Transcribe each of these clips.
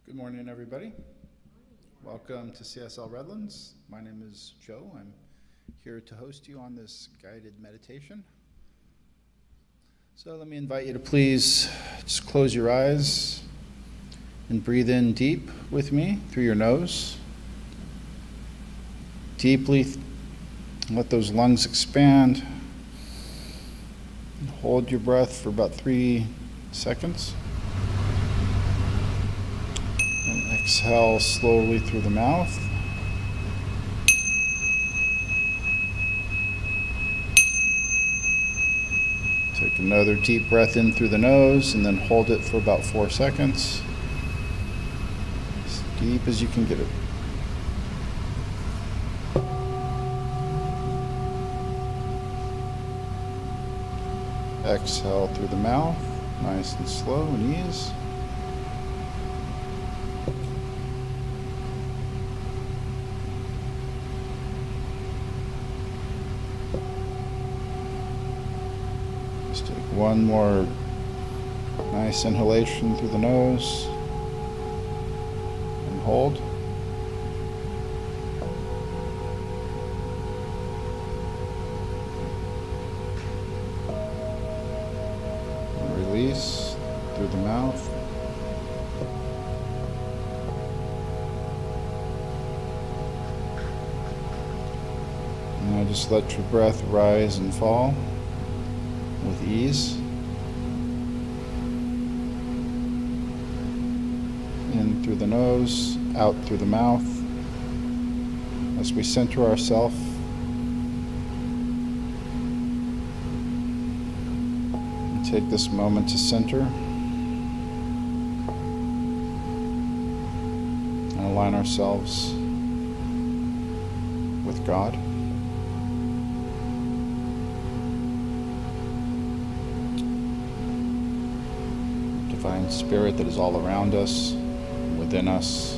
Good morning, everybody. Welcome to CSL Redlands. My name is Joe. I'm here to host you on this guided meditation. So let me invite you to please just close your eyes and breathe in deep with me through your nose. Deeply let those lungs expand. Hold your breath for about 3 seconds. And exhale slowly through the mouth. Take another deep breath in through the nose and then hold it for about 4 seconds. As deep as you can get it. Exhale through the mouth, nice and slow and ease. Just take one more nice inhalation through the nose and hold. Release through the mouth. And now just let your breath rise and fall with ease. In through the nose, out through the mouth. As we center ourselves, take this moment to center and align ourselves with God. Divine Spirit that is all around us, within us,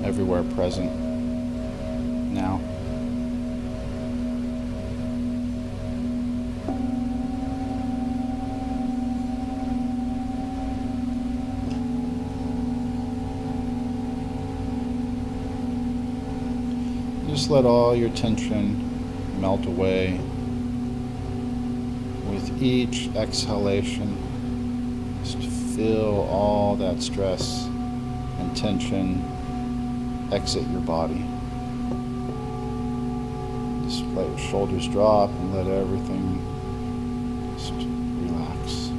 everywhere present now. Just let all your tension melt away with each exhalation. Just feel all that stress and tension exit your body. Just let your shoulders drop and let everything just relax.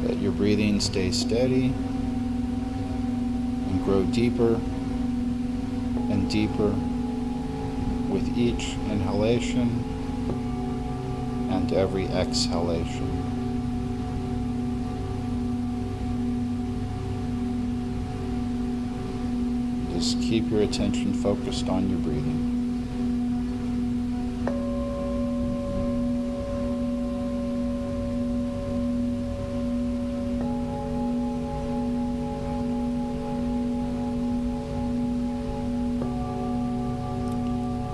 Let your breathing stay steady and grow deeper and deeper with each inhalation and every exhalation. Just keep your attention focused on your breathing.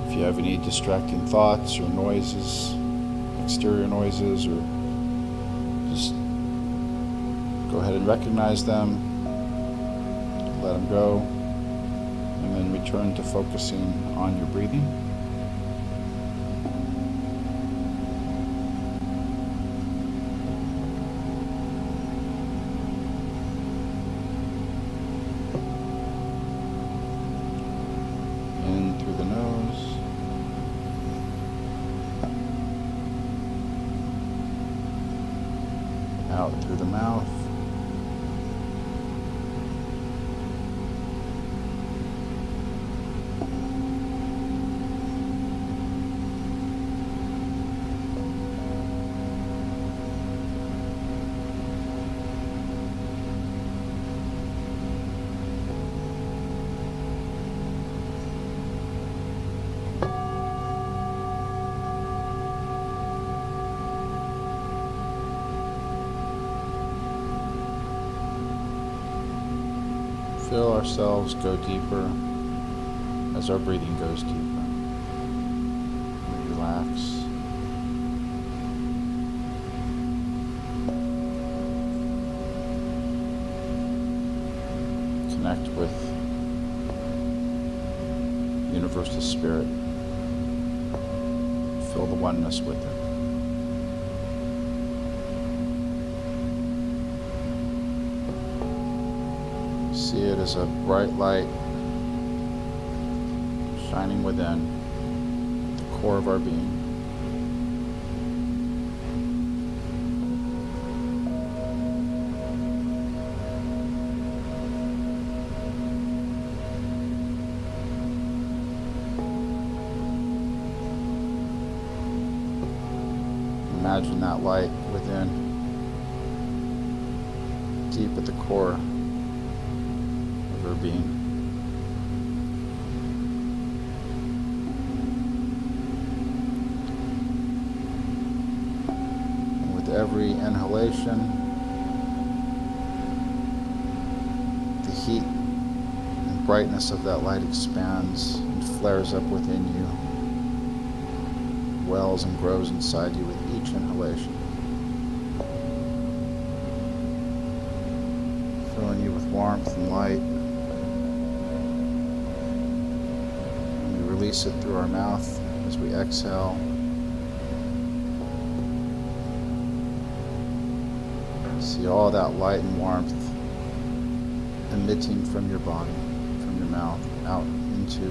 If you have any distracting thoughts or noises, exterior noises, or just go ahead and recognize them, let them go, and then return to focusing on your breathing. In through the nose. Out through the mouth. Feel ourselves go deeper as our breathing goes deeper. Relax. Connect with universal spirit. Feel the oneness with it. See it as a bright light shining within the core of our being. Imagine that light within, deep at the core of our being. And with every inhalation, the heat and brightness of that light expands and flares up within you, wells and grows inside you with each inhalation, filling you with warmth and light. And we release it through our mouth as we exhale. See all that light and warmth emitting from your body, from your mouth, out into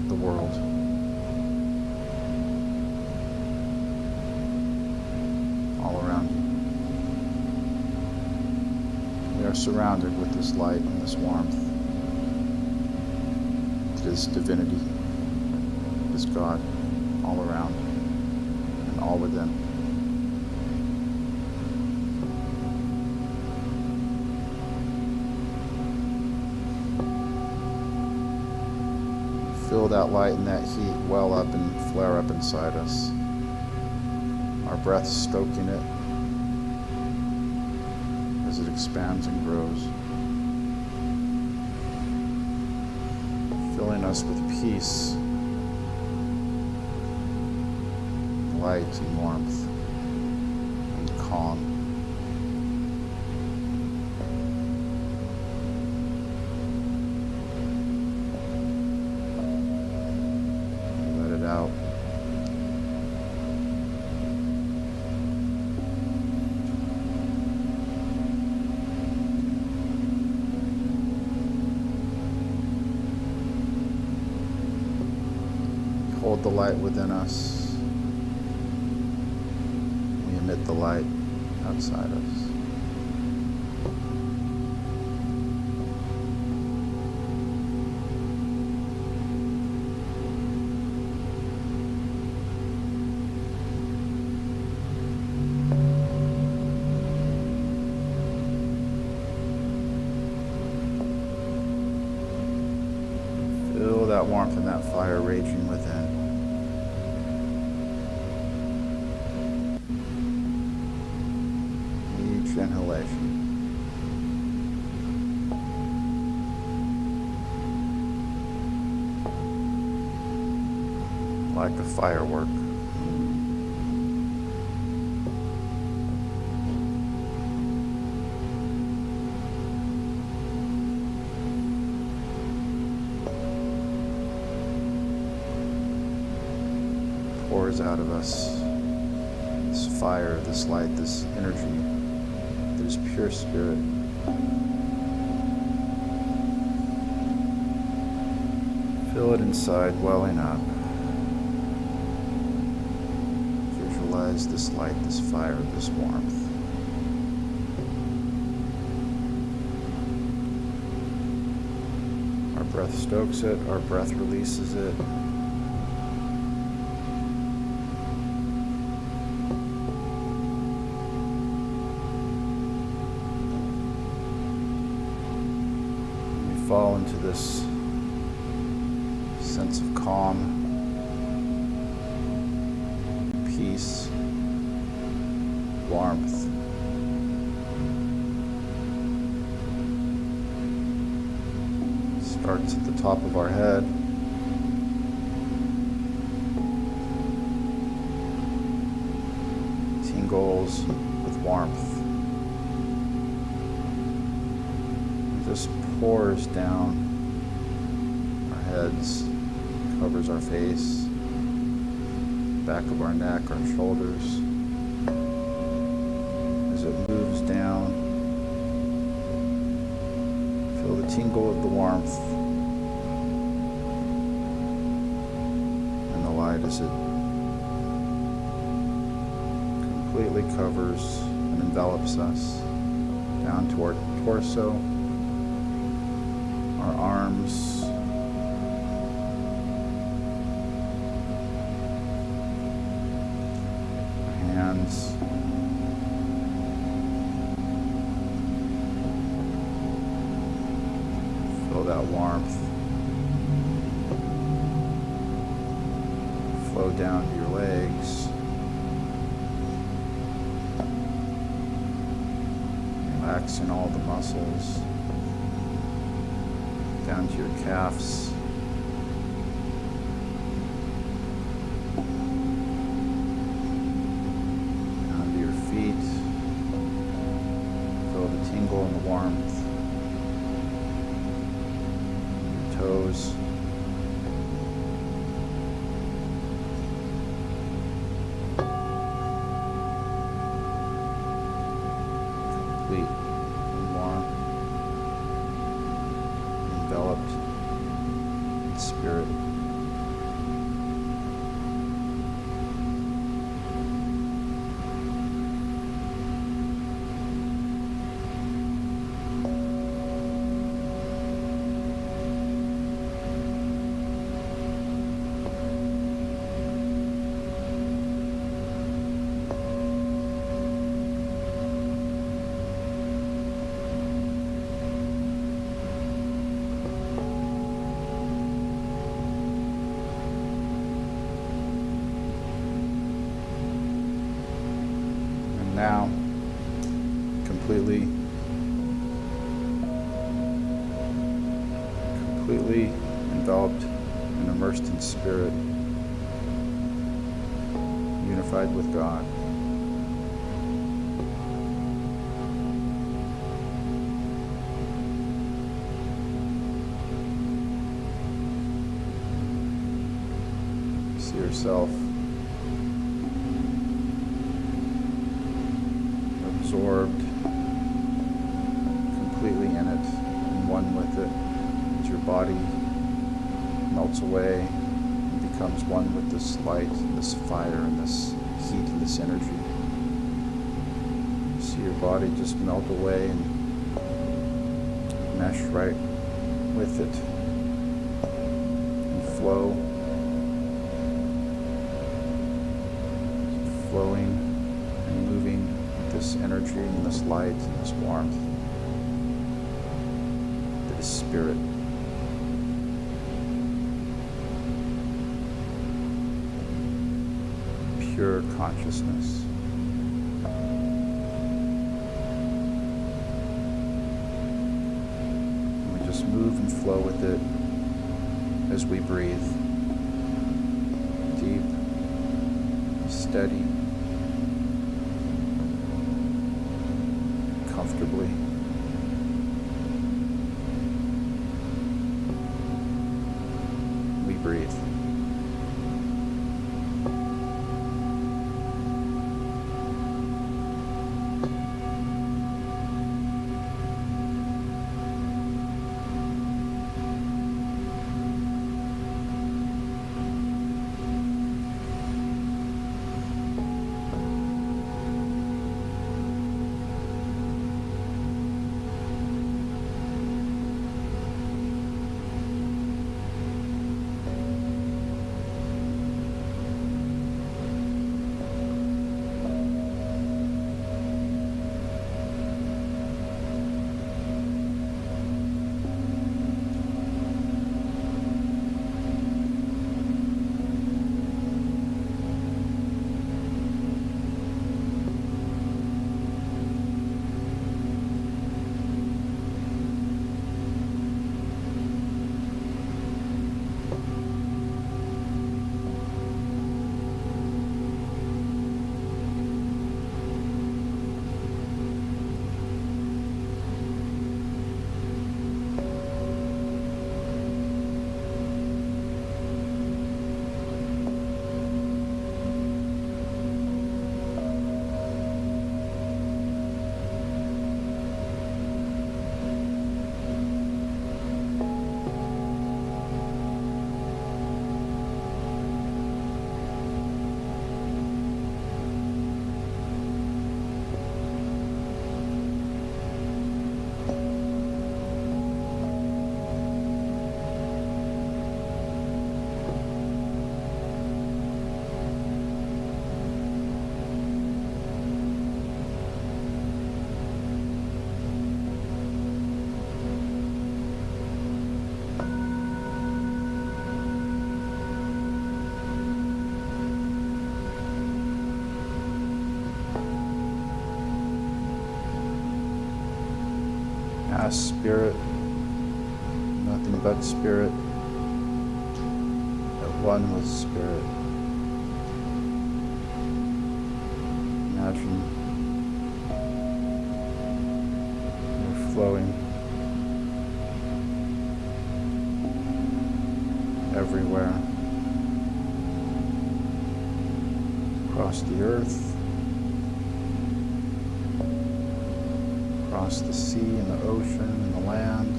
the world. All around you. We are surrounded with this light and this warmth. This divinity, this God, all around and all within. Feel that light and that heat well up and flare up inside us. Our breath stoking it as it expands and grows. Filling us with peace, light and warmth, and calm. Out. Hold the light within us. We emit the light outside us. Feel that warmth and that fire raging within. Each inhalation. Like a firework. Pours out of us this fire, this light, this energy that is pure spirit. Feel it inside, welling up. Visualize this light, this fire, this warmth. Our breath stokes it, our breath releases it. Fall into this sense of calm, peace, warmth, Starts at the top of our head. Tingles with warmth. It just pours down our heads, covers our face, back of our neck, our shoulders. As it moves down, feel the tingle of the warmth and the light as it completely covers and envelops us down to our torso, our arms, our hands, feel that warmth flow down to your legs, relaxing all the muscles down to your calves, down to your feet. Feel the tingle and the warmth. Your toes. Complete and warm. Enveloped in spirit. Now, completely enveloped and immersed in spirit, unified with God. See yourself absorbed completely in it and one with it as your body melts away and becomes one with this light and this fire and this heat and this energy. See your body just melt away and mesh right with it and flow, flowing and moving this energy and this light and this warmth that is spirit. Pure consciousness. And we just move and flow with it as we breathe. Deep, steady, comfortably. We breathe. as spirit, nothing but spirit, at one with spirit. Imagine you're flowing everywhere, across the earth, across the sea and the ocean and the land,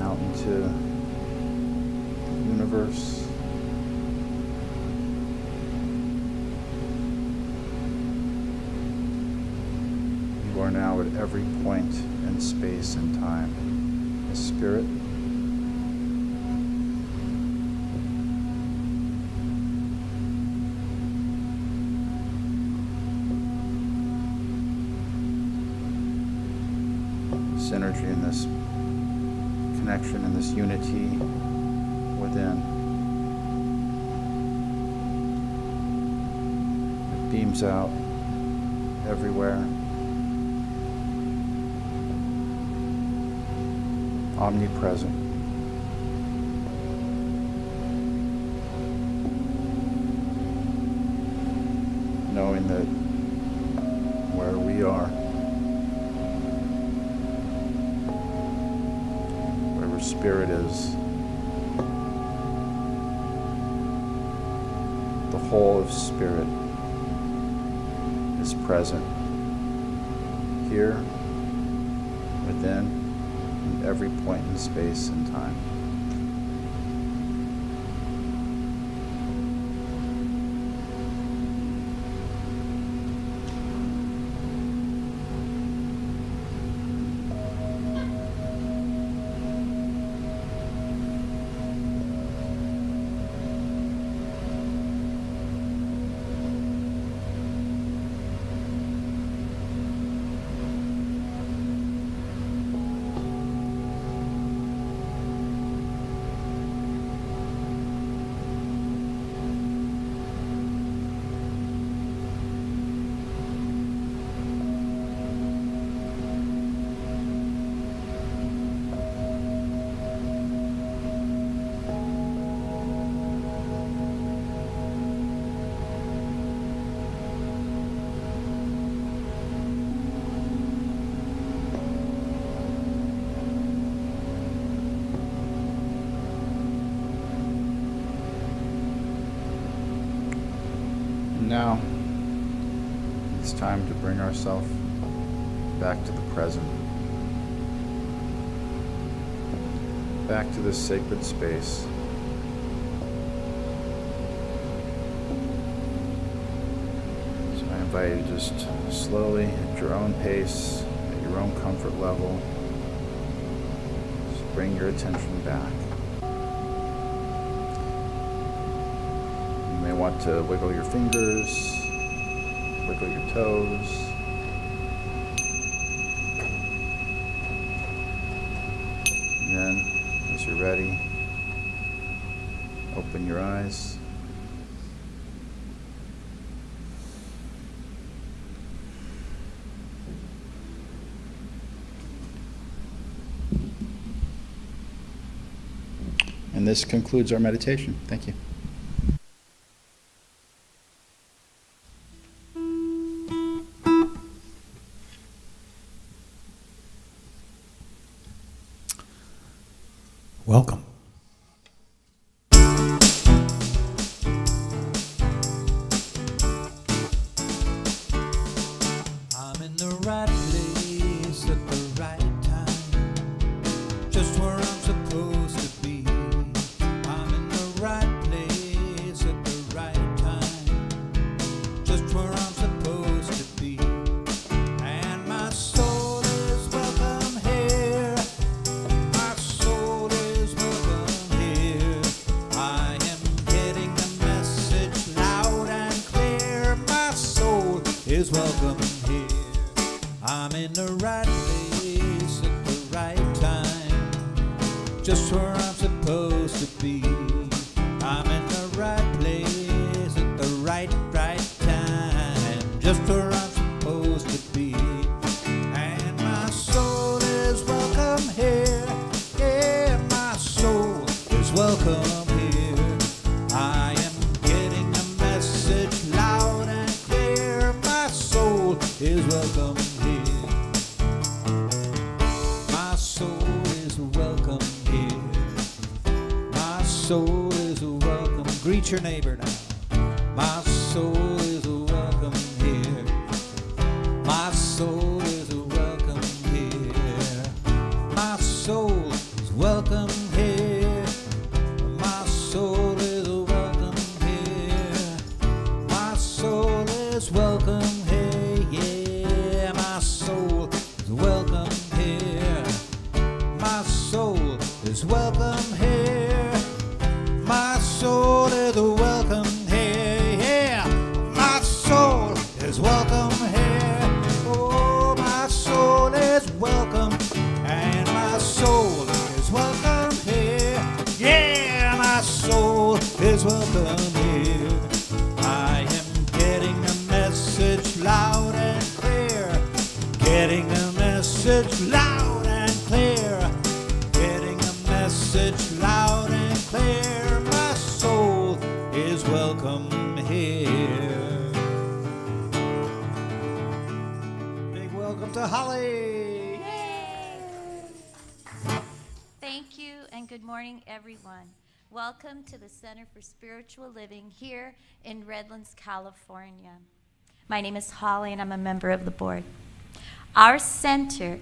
out into the universe. You are now at every point in space and time. A spirit, synergy in this connection and this unity within. It beams out everywhere. Omnipresent. Knowing that where we are, wherever spirit is, the whole of spirit is present here, within, every point in space and time. Now, it's time to bring ourselves back to the present, back to this sacred space. So I invite you to just slowly, at your own pace, at your own comfort level, just bring your attention back. You may want to wiggle your fingers, wiggle your toes. And then, as you're ready, open your eyes. And this concludes our meditation. Thank you. Welcome. I'm in the right place at the right time, just where I'm supposed to be. I'm in the right place at the right time, just where I'm supposed to be. And my soul is welcome here. My soul is welcome here. I am getting the message loud and clear. My soul is welcome here. I'm in the right place at the right time, just where I'm supposed to be. I'm in the right place at the right time, just where I'm supposed to be. welcome here. My soul is welcome here. My soul is welcome. Greet your neighbor now. My soul is welcome here. My soul is welcome here. My soul is welcome here. My soul is welcome here. My soul is welcome here. Yeah, my soul is welcome here. My soul is welcome here. My soul is welcome here. Yeah, my soul is welcome here. Oh, my soul is welcome, and my soul is welcome here. Yeah, my soul is welcome here. I am getting a message loud and clear. Getting a message loud and clear. Getting a message loud and clear. My soul is welcome here. Big welcome to Holly. Thank you and good morning, everyone. Welcome to the Center for Spiritual Living here in Redlands, California. My name is Holly and I'm a member of the board. Our center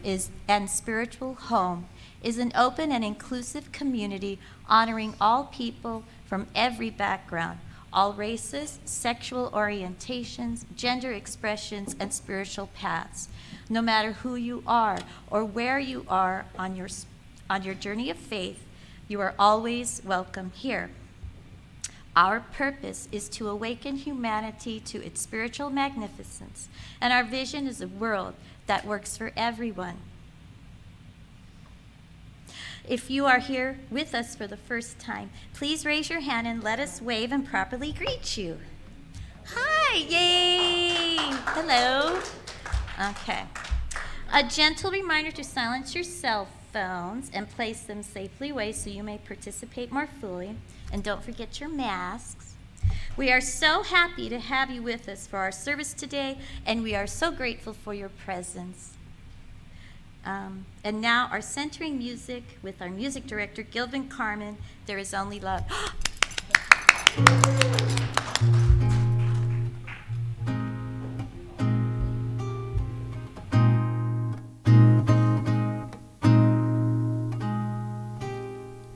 and spiritual home is an open and inclusive community honoring all people from every background, all races, sexual orientations, gender expressions, and spiritual paths. No matter who you are or where you are on your journey of faith, you are always welcome here. Our purpose is to awaken humanity to its spiritual magnificence, and our vision is a world that works for everyone. If you are here with us for the first time, please raise your hand and let us wave and properly greet you. Hi, yay! Hello. Okay. A gentle reminder to silence your cell phones and place them safely away so you may participate more fully. And don't forget your masks. We are so happy to have you with us for our service today, and we are so grateful for your presence. And now our centering music with our music director, Gilvin Carmen, There Is Only Love.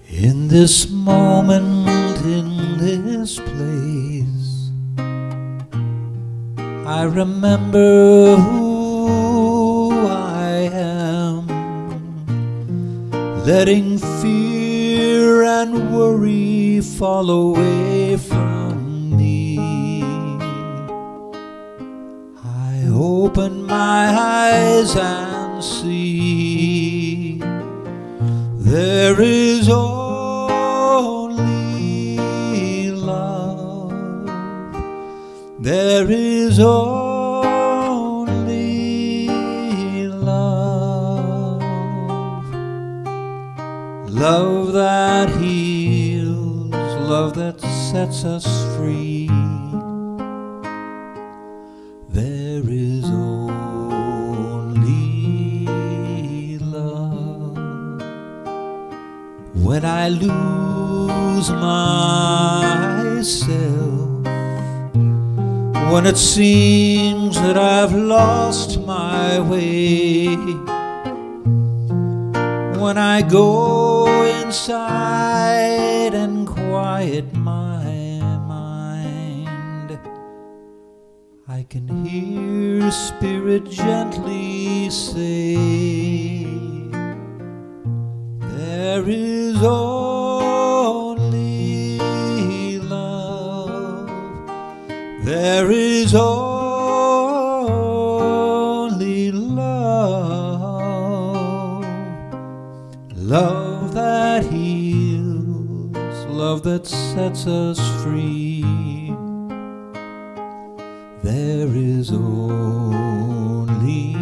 In this moment, in this place, I remember who I am, letting fear and worry fall away from me. I open my eyes and see there is only love. There is only love. Love that heals, love that sets us free. There is only love. When I lose myself, when it seems that I've lost my way, when I go inside and quiet my mind, I can hear Spirit gently say, there is only love. There is only love. Love that heals, love that sets us free. There is only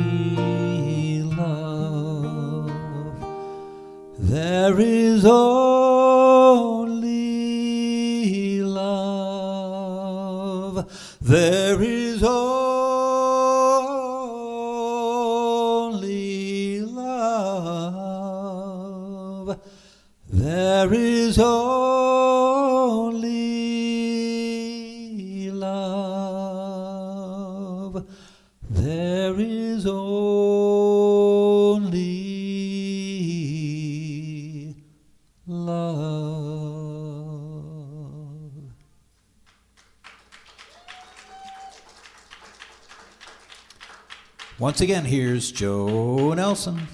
love. There is only love. There is only is only love. There is only love. Once again, here's Joe Nelson.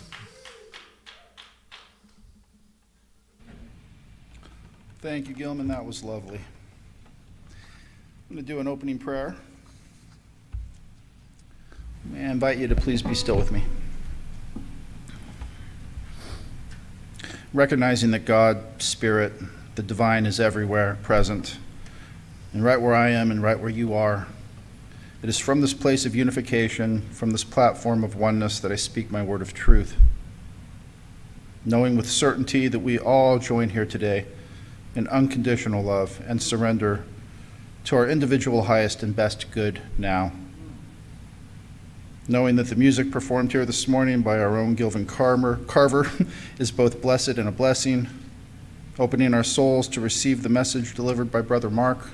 Thank you, Gilman. That was lovely. I'm going to do an opening prayer. May I invite you to please be still with me. Recognizing that God, Spirit, the divine is everywhere present, and right where I am and right where you are, it is from this place of unification, from this platform of oneness, that I speak my word of truth, knowing with certainty that we all join here today in unconditional love and surrender to our individual highest and best good now. Knowing that the music performed here this morning by our own Gilvin Carver is both blessed and a blessing, opening our souls to receive the message delivered by Brother Mark.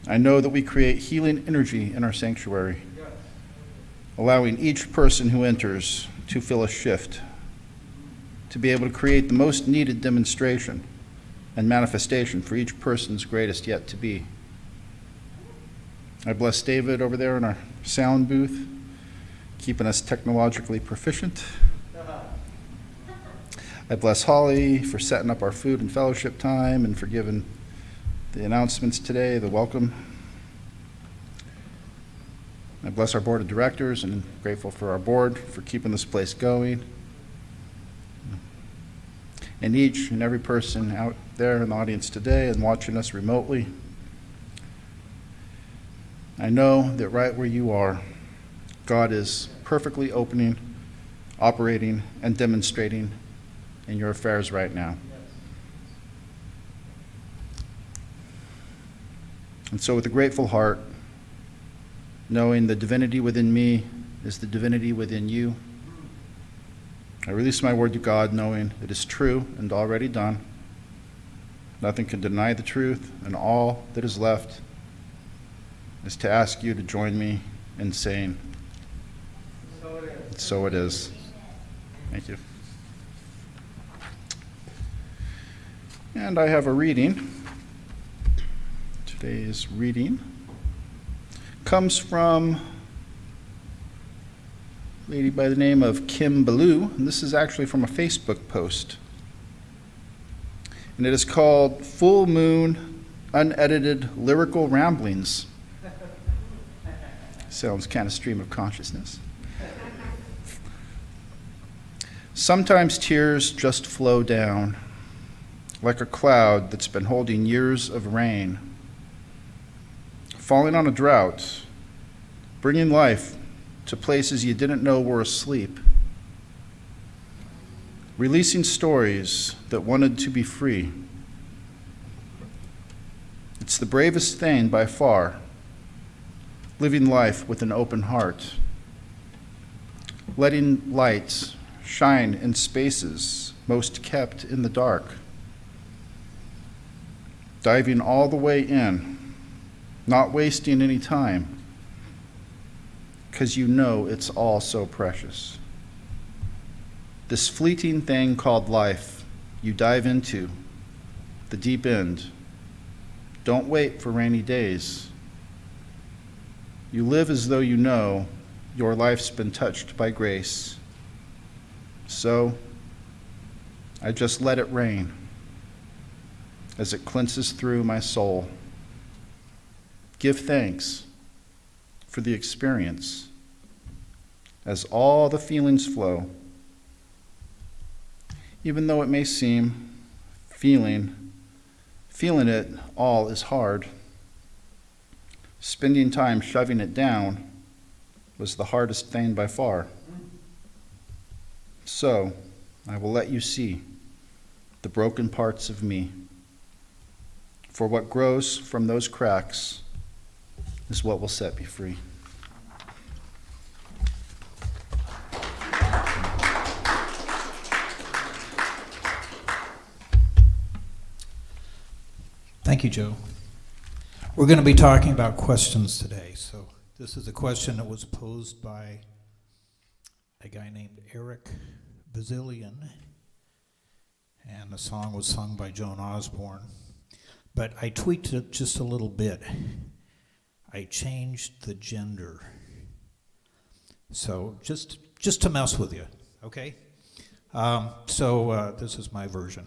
I know that we create healing energy in our sanctuary, allowing each person who enters to feel a shift, to be able to create the most needed demonstration and manifestation for each person's greatest yet to be. I bless David over there in our sound booth, keeping us technologically proficient. I bless Holly for setting up our food and fellowship time and for giving the announcements today, the welcome. I bless our board of directors and I'm grateful for our board for keeping this place going. And each and every person out there in the audience today and watching us remotely. I know that right where you are, God is perfectly opening, operating, and demonstrating in your affairs right now. And so with a grateful heart, knowing the divinity within me is the divinity within you, I release my word to God, knowing it is true and already done. Nothing can deny the truth, and all that is left is to ask you to join me in saying, so it is. Thank you. And I have a reading. Today's reading comes from a lady by the name of Kim Ballou, and this is actually from a Facebook post. And it is called Full Moon Unedited Lyrical Ramblings. Sounds kind of stream of consciousness. Sometimes tears just flow down, like a cloud that's been holding years of rain, falling on a drought, bringing life to places you didn't know were asleep, releasing stories that wanted to be free. It's the bravest thing by far, living life with an open heart, letting light shine in spaces most kept in the dark, diving all the way in, not wasting any time, because you know it's all so precious. This fleeting thing called life, you dive into, the deep end. Don't wait for rainy days. You live as though you know your life's been touched by grace. So, I just let it rain as it cleanses through my soul. Give thanks for the experience as all the feelings flow. Even though it may seem feeling it all is hard. Spending time shoving it down was the hardest thing by far. So, I will let you see the broken parts of me. For what grows from those cracks is what will set me free. Thank you, Joe. We're going to be talking about questions today. So this is a question that was posed by a guy named Eric Bazillion, and the song was sung by Joan Osborne. But I tweaked it just a little bit. I changed the gender. So just to mess with you, okay? This is my version.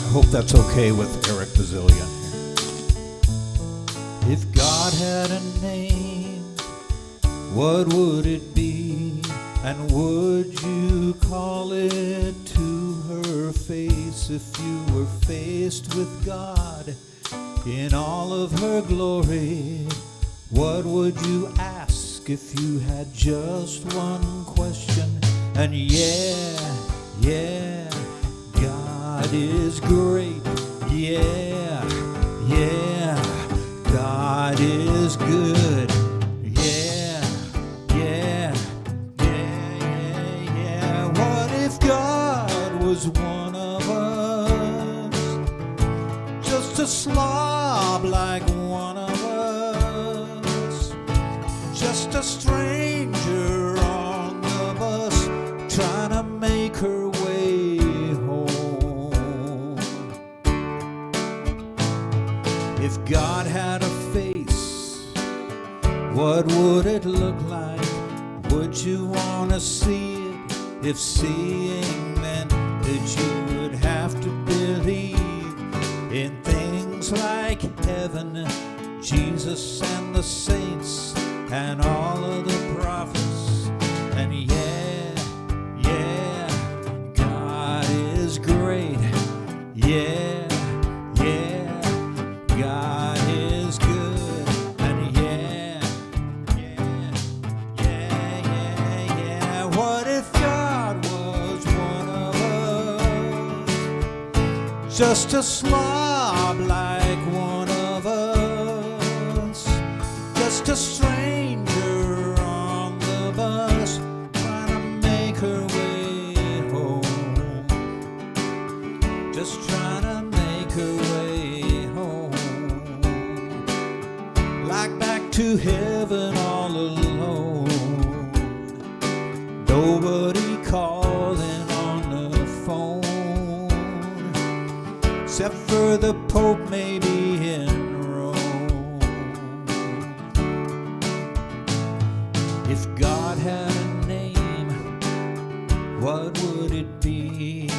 I hope that's okay with Eric Bazillion here. If God had a name, what would it be? And would you call it to her face if you were faced with God in all of her glory? What would you ask if you had just one question? And yeah, God is great. Yeah, God is good. What if God was one of us? Just a slob like one of us. Just a stranger on the bus trying to make her way home. If God had a face, what would it look like? Would you want to see it? If seeing meant that you would have to believe in things like heaven, Jesus and the saints and all of the prophets. And yeah, God is great. Yeah, God is good. And yeah. What if God was one of us? Just a slob like one of us. Just a stranger on the bus trying to make her way home. Just trying to make her way home. Like back to heaven all alone. Nobody calling on the phone, except for the Pope maybe in Rome. If God had a name, what would it be?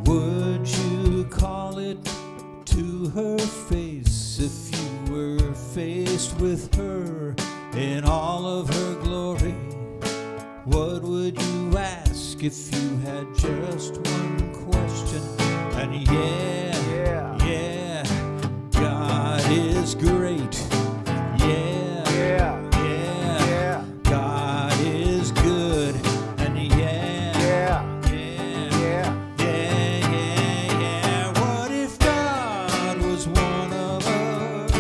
Would you call it to her face if you were faced with her in all of her glory? What would you ask if you had just one question? And yeah, God is great. Yeah, God is good. And yeah. What if God was one of us?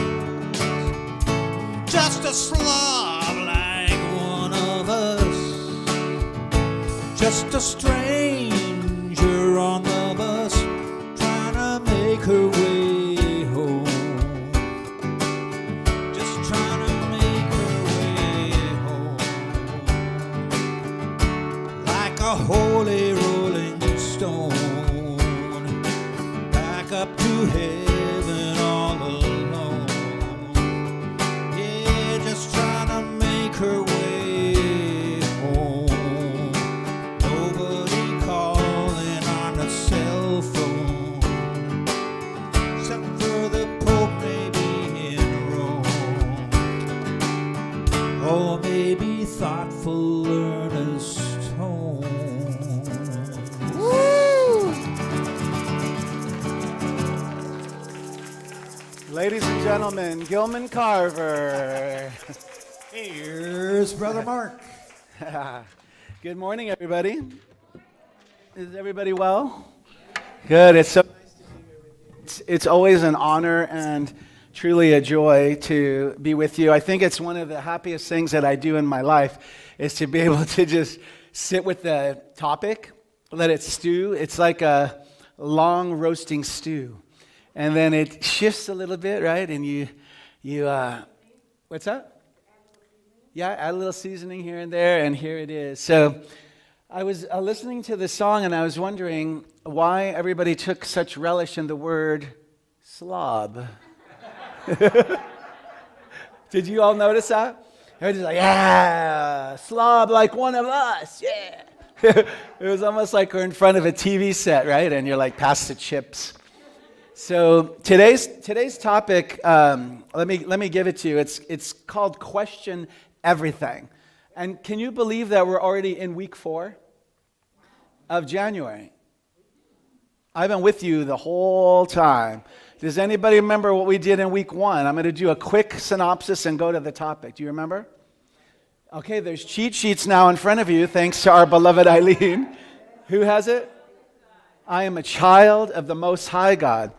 Just a slob like one of us. Just a stranger on the bus trying to make her way home. Just trying to make her way home. Like a holy rolling stone, back up to heaven all alone. Yeah, just trying to make her way home. Nobody calling on a cell phone, except for the Pope maybe in Rome. Or maybe thoughtful, earnest tone. Woo! Ladies and gentlemen, Gilman Carver. Here's Brother Mark. Good morning, everybody. Is everybody well? Good. It's so nice to be here with you. It's always an honor and truly a joy to be with you. I think it's one of the happiest things that I do in my life is to be able to just sit with the topic, let it stew. It's like a long roasting stew. And then it shifts a little bit, right? And you what's that? Yeah, add a little seasoning here and there, and here it is. So I was listening to the song, and I was wondering why everybody took such relish in the word slob. Did you all notice that? Everybody's like, yeah, slob like one of us, yeah. It was almost like we're in front of a TV set, right? And you're like, pass the chips. So today's topic, let me give it to you. It's called Question Everything. And can you believe that we're already in week 4 of January? I've been with you the whole time. Does anybody remember what we did in week 1? I'm going to do a quick synopsis and go to the topic. Do you remember? Okay, there's cheat sheets now in front of you, thanks to our beloved Eileen. Who has it? I am a child of the Most High God.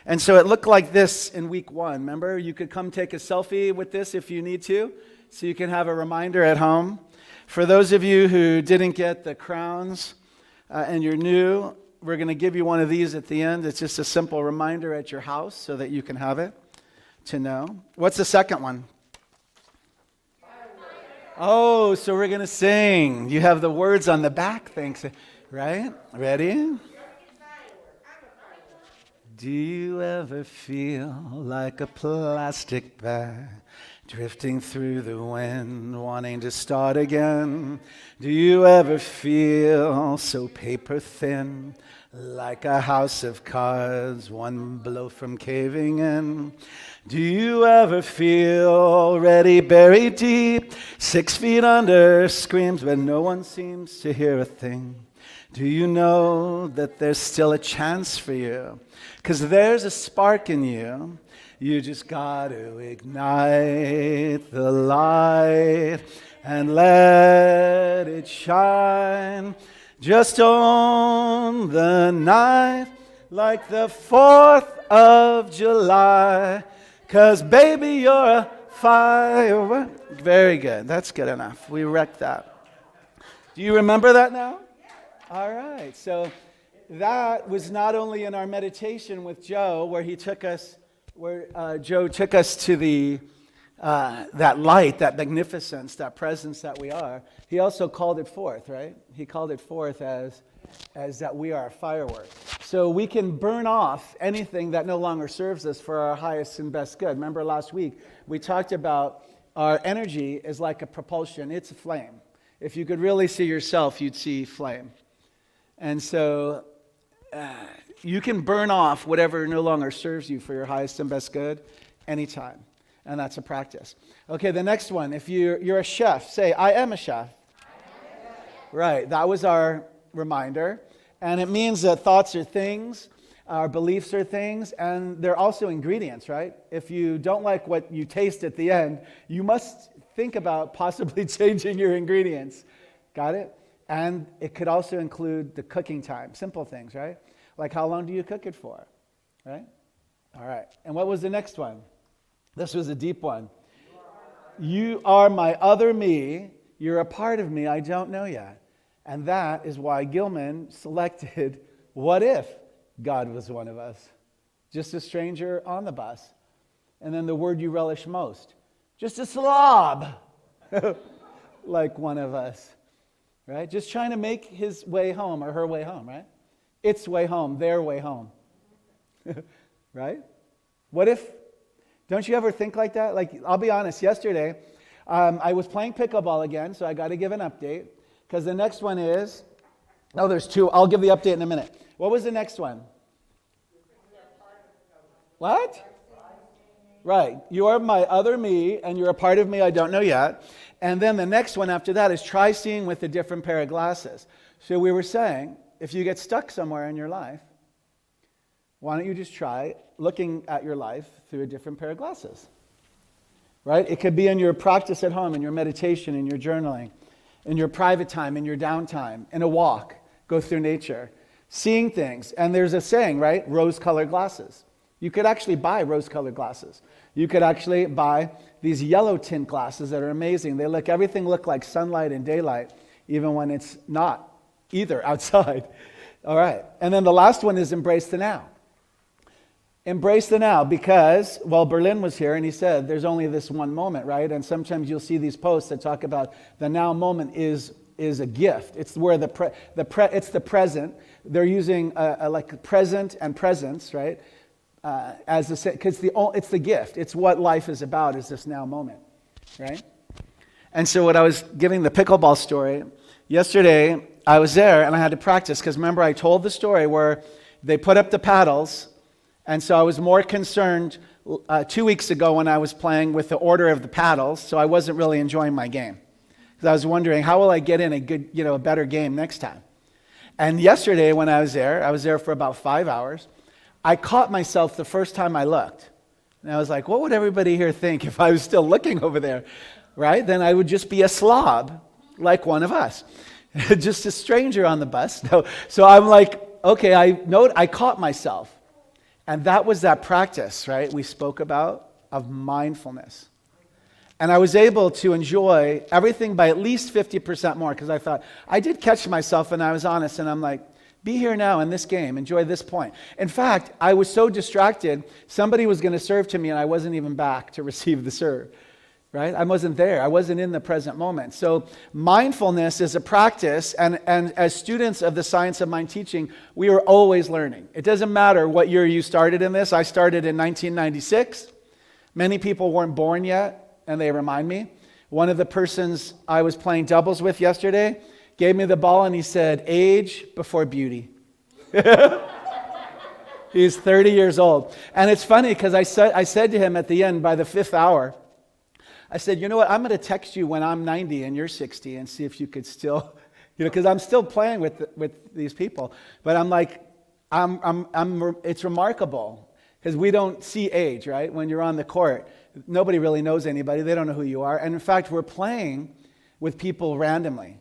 And so it looked like this in week 1. Remember, you could come take a selfie with this if you need to, so you can have a reminder at home. For those of you who didn't get the crowns and you're new, we're going to give you one of these at the end. It's just a simple reminder at your house so that you can have it to know. What's the second one? Oh, so we're going to sing. You have the words on the back, thanks. Right? Ready? Do you ever feel like a plastic bag drifting through the wind, wanting to start again? Do you ever feel so paper thin, like a house of cards, one blow from caving in? Do you ever feel already buried deep, 6 feet under, screams but no one seems to hear a thing? Do you know that there's still a chance for you? Because there's a spark in you. You just got to ignite the light and let it shine. Just on the night like the 4th of July. Because baby, you're a firework. Very good. That's good enough. We wrecked that. Do you remember that now? All right. So that was not only in our meditation with Joe, where Joe took us to the that light, that magnificence, that presence that we are. He also called it forth, right? He called it forth as that we are a firework. So we can burn off anything that no longer serves us for our highest and best good. Remember last week we talked about our energy is like a propulsion. It's a flame. If you could really see yourself, you'd see flame. And so you can burn off whatever no longer serves you for your highest and best good anytime. And that's a practice. Okay, the next one. If you're a chef, say, I am a chef. Right, that was our reminder. And it means that thoughts are things, our beliefs are things, and they're also ingredients, right? If you don't like what you taste at the end, you must think about possibly changing your ingredients. Got it? And it could also include the cooking time, simple things, right? Like how long do you cook it for, right? All right. And what was the next one? This was a deep one. You are my other me. You're a part of me I don't know yet. And that is why Gilman selected, what if God was one of us? Just a stranger on the bus. And then the word you relish most. Just a slob. Like one of us. Right? Just trying to make his way home or her way home, right? Its way home, their way home. Right? What if, don't you ever think like that? Like, I'll be honest, yesterday, I was playing pickleball again, so I got to give an update. Because the next one is, there's 2. I'll give the update in a minute. What was the next one? What? Right. You are my other me, and you're a part of me I don't know yet. And then the next one after that is try seeing with a different pair of glasses. So we were saying, if you get stuck somewhere in your life, why don't you just try looking at your life through a different pair of glasses? Right? It could be in your practice at home, in your meditation, in your journaling, in your private time, in your downtime, in a walk, go through nature, seeing things. And there's a saying, right? Rose-colored glasses. You could actually buy rose-colored glasses. You could actually buy these yellow tint glasses that are amazing. Everything look like sunlight and daylight, even when it's not either outside. All right. And then the last one is embrace the now. Embrace the now, because, Berlin was here and he said there's only this one moment, right? And sometimes you'll see these posts that talk about the now moment is a gift. It's where it's the present. They're using like present and presence, right? Because it's the gift. It's what life is about, is this now moment, right? And so what I was giving the pickleball story, yesterday I was there and I had to practice, because remember I told the story where they put up the paddles, and so I was more concerned 2 weeks ago when I was playing with the order of the paddles, so I wasn't really enjoying my game. Because I was wondering, how will I get in a better game next time? And yesterday when I was there for about 5 hours, I caught myself the first time I looked. And I was like, what would everybody here think if I was still looking over there, right? Then I would just be a slob, like one of us. Just a stranger on the bus. So I'm like, okay, I caught myself. And that was that practice, right, we spoke about, of mindfulness. And I was able to enjoy everything by at least 50% more, because I thought, I did catch myself and I was honest, and I'm like, be here now in this game, enjoy this point. In fact, I was so distracted, somebody was going to serve to me and I wasn't even back to receive the serve, right? I wasn't there, I wasn't in the present moment. So mindfulness is a practice, and as students of the science of mind teaching, we are always learning. It doesn't matter what year you started in this. I started in 1996. Many people weren't born yet, and they remind me. One of the persons I was playing doubles with yesterday gave me the ball and he said, age before beauty. He's 30 years old. And it's funny because I said to him at the end, by the 5th hour, I said, you know what, I'm going to text you when I'm 90 and you're 60 and see if you could still, because I'm still playing with these people. But I'm like, it's remarkable because we don't see age, right? When you're on the court, nobody really knows anybody. They don't know who you are. And in fact, we're playing with people randomly.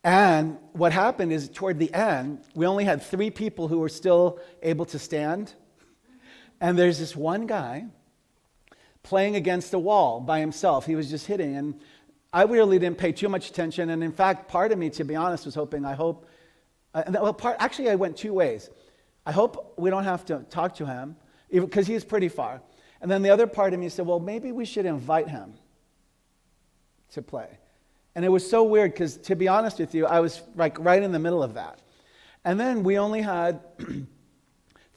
And what happened is toward the end, we only had 3 people who were still able to stand. And there's this one guy playing against the wall by himself. He was just hitting. And I really didn't pay too much attention. And in fact, part of me, to be honest, was hoping, actually I went 2 ways. I hope we don't have to talk to him, because he's pretty far. And then the other part of me said, well, maybe we should invite him to play. And it was so weird because, to be honest with you, I was like right in the middle of that. And then we only had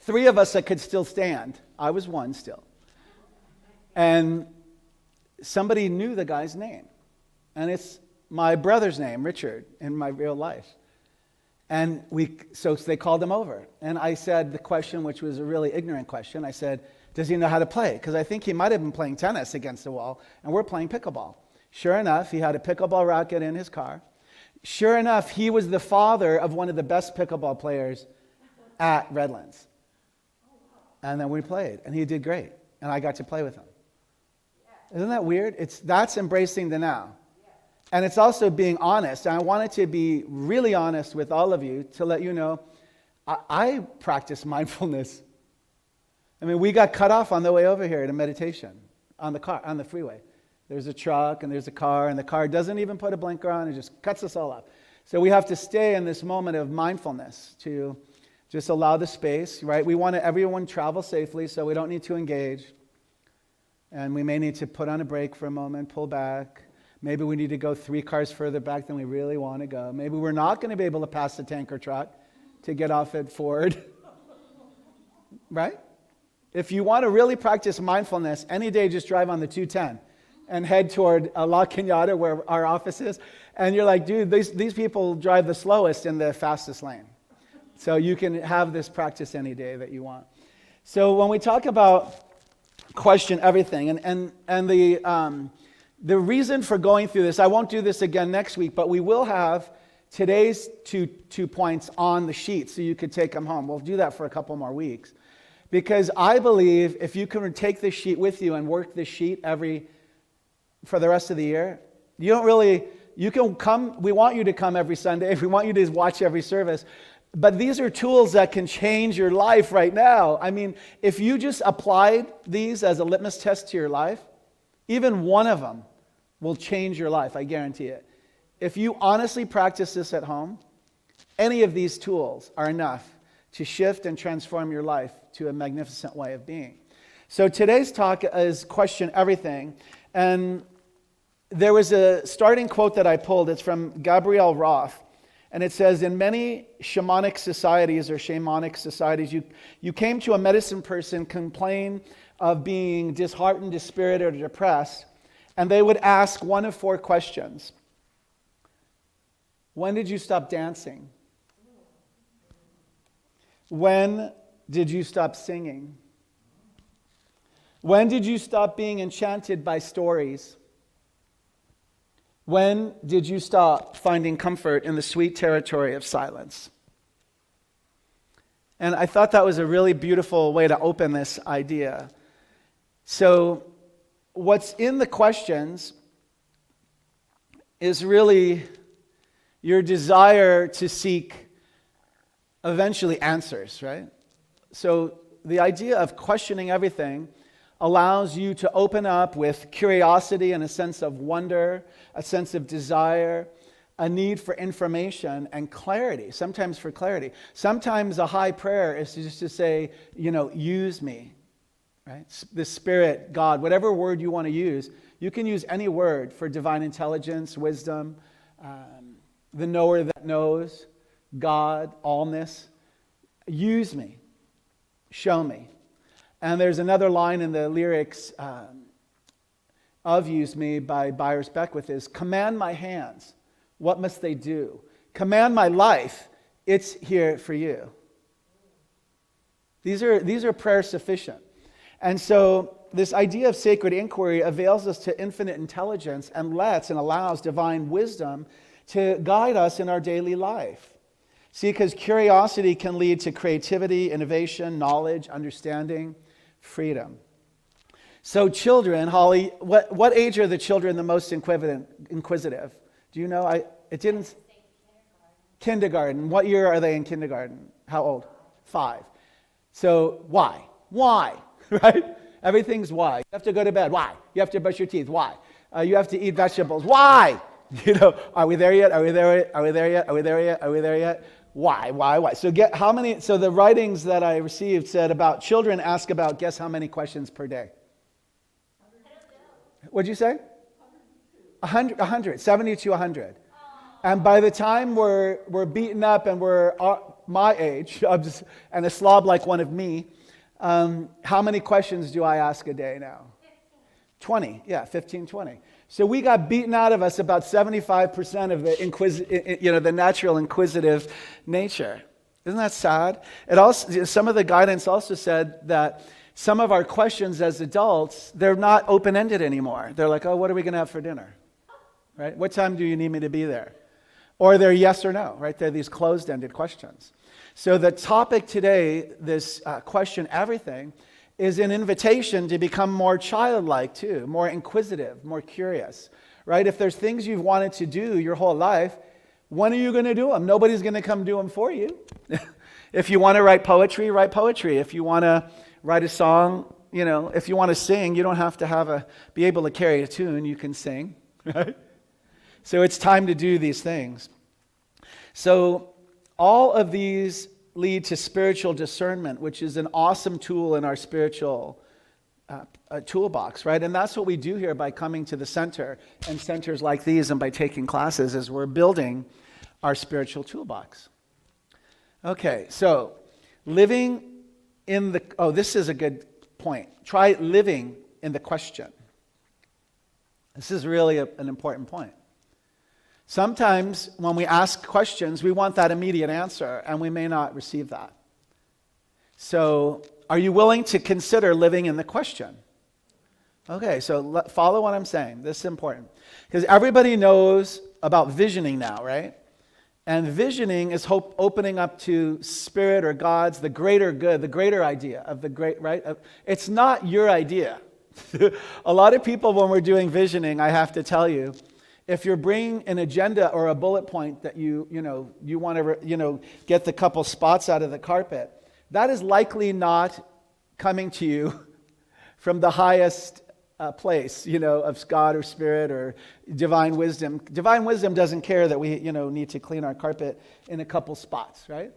3 of us that could still stand. I was one still. And somebody knew the guy's name. And it's my brother's name, Richard, in my real life. And so they called him over. And I said the question, which was a really ignorant question, I said, does he know how to play? Because I think he might have been playing tennis against the wall, and we're playing pickleball. Sure enough, he had a pickleball racket in his car. Sure enough, he was the father of one of the best pickleball players at Redlands. And then we played, and he did great, and I got to play with him. Isn't that weird? That's embracing the now. And it's also being honest. And I wanted to be really honest with all of you to let you know I practice mindfulness. I mean, we got cut off on the way over here to meditation on the freeway. There's a truck and there's a car, and the car doesn't even put a blinker on. It just cuts us all up. So we have to stay in this moment of mindfulness to just allow the space, right? We want everyone travel safely, so we don't need to engage. And we may need to put on a brake for a moment, pull back. Maybe we need to go 3 cars further back than we really want to go. Maybe we're not going to be able to pass the tanker truck to get off at Ford. Right? If you want to really practice mindfulness, any day just drive on the 210 and head toward La Cañada, where our office is. And you're like, dude, these people drive the slowest in the fastest lane. So you can have this practice any day that you want. So when we talk about question everything, and the reason for going through this, I won't do this again next week, but we will have today's two points on the sheet so you could take them home. We'll do that for a couple more weeks. Because I believe if you can take this sheet with you and work this sheet for the rest of the year, you can come, we want you to come every Sunday, we want you to watch every service, But these are tools that can change your life right now. I mean, if you just applied these as a litmus test to your life, even one of them will change your life, I guarantee it. If you honestly practice this at home, any of these tools are enough to shift and transform your life to a magnificent way of being. So today's talk is Question Everything. And there was a starting quote that I pulled. It's from Gabrielle Roth. And it says, in many shamanic societies, you came to a medicine person, complain of being disheartened, dispirited, or depressed, and they would ask one of 4 questions. When did you stop dancing? When did you stop singing? When did you stop being enchanted by stories? When did you stop finding comfort in the sweet territory of silence? And I thought that was a really beautiful way to open this idea. So, what's in the questions is really your desire to seek eventually answers, right? So, the idea of questioning everything allows you to open up with curiosity and a sense of wonder, a sense of desire, a need for information and clarity, sometimes for clarity. Sometimes a high prayer is just to say, use me, right? The Spirit, God, whatever word you want to use, you can use any word for divine intelligence, wisdom, the knower that knows, God, allness. Use me, show me. And there's another line in the lyrics of Use Me by Byers Beckwith is, command my hands, what must they do? Command my life, it's here for you. These are prayer sufficient. And so this idea of sacred inquiry avails us to infinite intelligence and allows divine wisdom to guide us in our daily life. See, because curiosity can lead to creativity, innovation, knowledge, understanding, freedom. So children, Holly, what age are the children the most inquisitive? Do you know? It didn't. Kindergarten. What year are they in kindergarten? How old? 5. So why? Why? Right? Everything's why. You have to go to bed. Why? You have to brush your teeth. Why? You have to eat vegetables. Why? Are we there yet? Are we there yet? Are we there yet? Are we there yet? Are we there yet? Why? So so the writings that I received said about children ask about, guess how many questions per day? What'd you say? 100, 70 to 100. And by the time we're beaten up and we're my age, and a slob like one of me, how many questions do I ask a day now? 20, 15, 20. So we got beaten out of us about 75% of the the natural inquisitive nature. Isn't that sad? It also, some of the guidance also said that some of our questions as adults, they're not open-ended anymore. They're like, oh, what are we going to have for dinner? Right? What time do you need me to be there? Or they're yes or no, right? They're these closed-ended questions. So the topic today, this question everything, is an invitation to become more childlike too, more inquisitive, more curious, right? If there's things you've wanted to do your whole life, when are you going to do them? Nobody's going to come do them for you. If you want to write poetry, write poetry. If you want to write a song, if you want to sing, you don't have to be able to carry a tune. You can sing, right? So it's time to do these things. So all of these lead to spiritual discernment, which is an awesome tool in our spiritual toolbox, right? And that's what we do here by coming to the center and centers like these and by taking classes, is we're building our spiritual toolbox. Okay, so living in the... Oh, this is a good point. Try living in the question. This is really an important point. Sometimes when we ask questions, we want that immediate answer, and we may not receive that. So, are you willing to consider living in the question? Okay, so follow what I'm saying. This is important. Because everybody knows about visioning now, right? And visioning is opening up to spirit or God's, the greater good, the greater idea of the great, right? It's not your idea. A lot of people, when we're doing visioning, I have to tell you, If you're bringing an agenda or a bullet point that you want to, get the couple spots out of the carpet, that is likely not coming to you from the highest place, of God or Spirit or divine wisdom. Divine wisdom doesn't care that we, need to clean our carpet in a couple spots, right?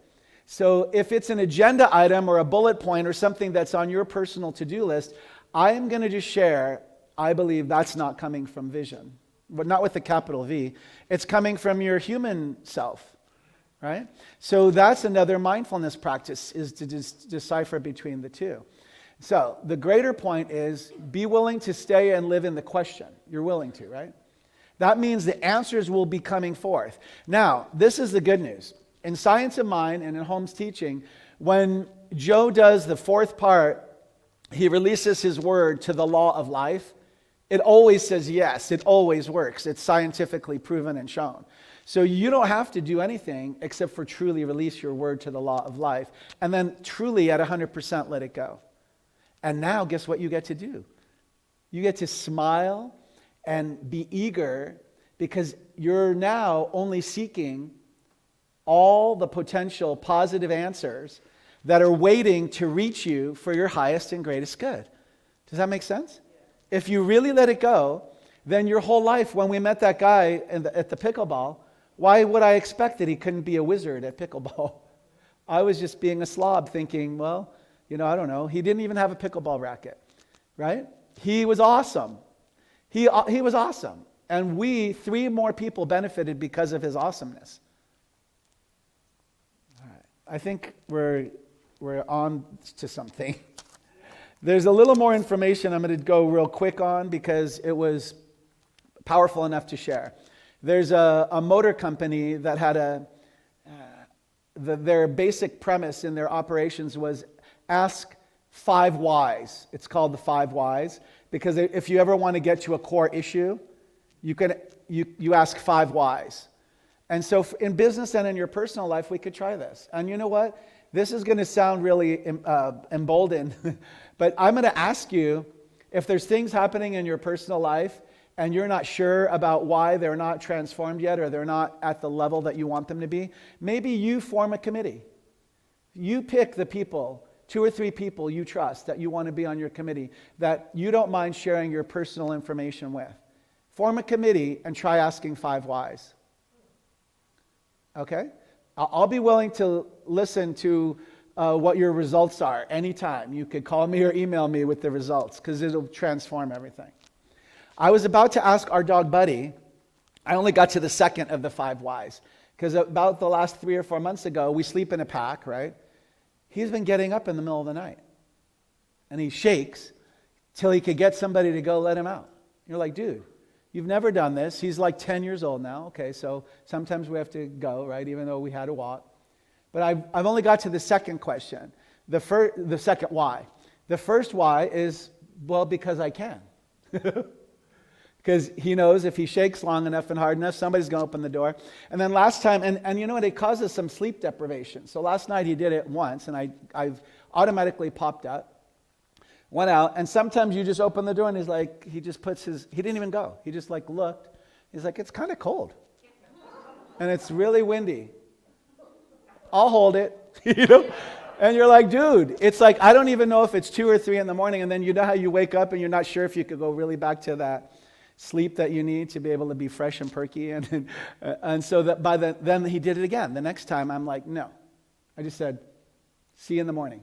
So if it's an agenda item or a bullet point or something that's on your personal to-do list, I am going to just share, I believe that's not coming from vision, but not with the capital V. It's coming from your human self, right? So that's another mindfulness practice, is to decipher between the two. So the greater point is, be willing to stay and live in the question. You're willing to, right? That means the answers will be coming forth. Now, this is the good news. In Science of Mind and in Holmes' teaching, when Joe does the fourth part, he releases his word to the law of life. It always says yes. It always works. It's scientifically proven and shown. So you don't have to do anything except for truly release your word to the law of life, and then truly at 100% let it go. And now, guess what you get to do? You get to smile and be eager, because you're now only seeking all the potential positive answers that are waiting to reach you for your highest and greatest good. Does that make sense? If you really let it go, then your whole life, when we met that guy at the pickleball, why would I expect that he couldn't be a wizard at pickleball? I was just being a slob thinking, well, I don't know. He didn't even have a pickleball racket, right? He was awesome. He was awesome. And we, 3 more people benefited because of his awesomeness. All right. I think we're on to something. There's a little more information I'm going to go real quick on because it was powerful enough to share. There's a motor company that had their basic premise in their operations was ask 5 whys. It's called the 5 whys because if you ever want to get to a core issue, you ask 5 whys. And so in business and in your personal life, we could try this. And you know what? This is going to sound really emboldened, but I'm going to ask you, if there's things happening in your personal life and you're not sure about why they're not transformed yet or they're not at the level that you want them to be, maybe you form a committee. You pick the people, 2 or 3 people you trust that you want to be on your committee, that you don't mind sharing your personal information with. Form a committee and try asking 5 whys. Okay? I'll be willing to listen to what your results are anytime. You could call me or email me with the results because it'll transform everything. I was about to ask our dog Buddy. I only got to the second of the 5 whys because about the last 3 or 4 months ago, we sleep in a pack, right? He's been getting up in the middle of the night and he shakes till he could get somebody to go let him out. You're like, dude, you've never done this. He's like 10 years old now. Okay, so sometimes we have to go, right, even though we had to walk. But I've only got to the second question, the second why. The first why is, well, because I can. Because he knows if he shakes long enough and hard enough, somebody's going to open the door. And then last time, and you know what, it causes some sleep deprivation. So last night he did it once, and I've automatically popped up. Went out, and sometimes you just open the door and he's like, he didn't even go. He just like looked. He's like, it's kind of cold. And it's really windy. I'll hold it, And you're like, dude, it's like, I don't even know if it's 2 or 3 in the morning, and then you know how you wake up and you're not sure if you could go really back to that sleep that you need to be able to be fresh and perky. And so that then he did it again. The next time I'm like, no. I just said, see you in the morning.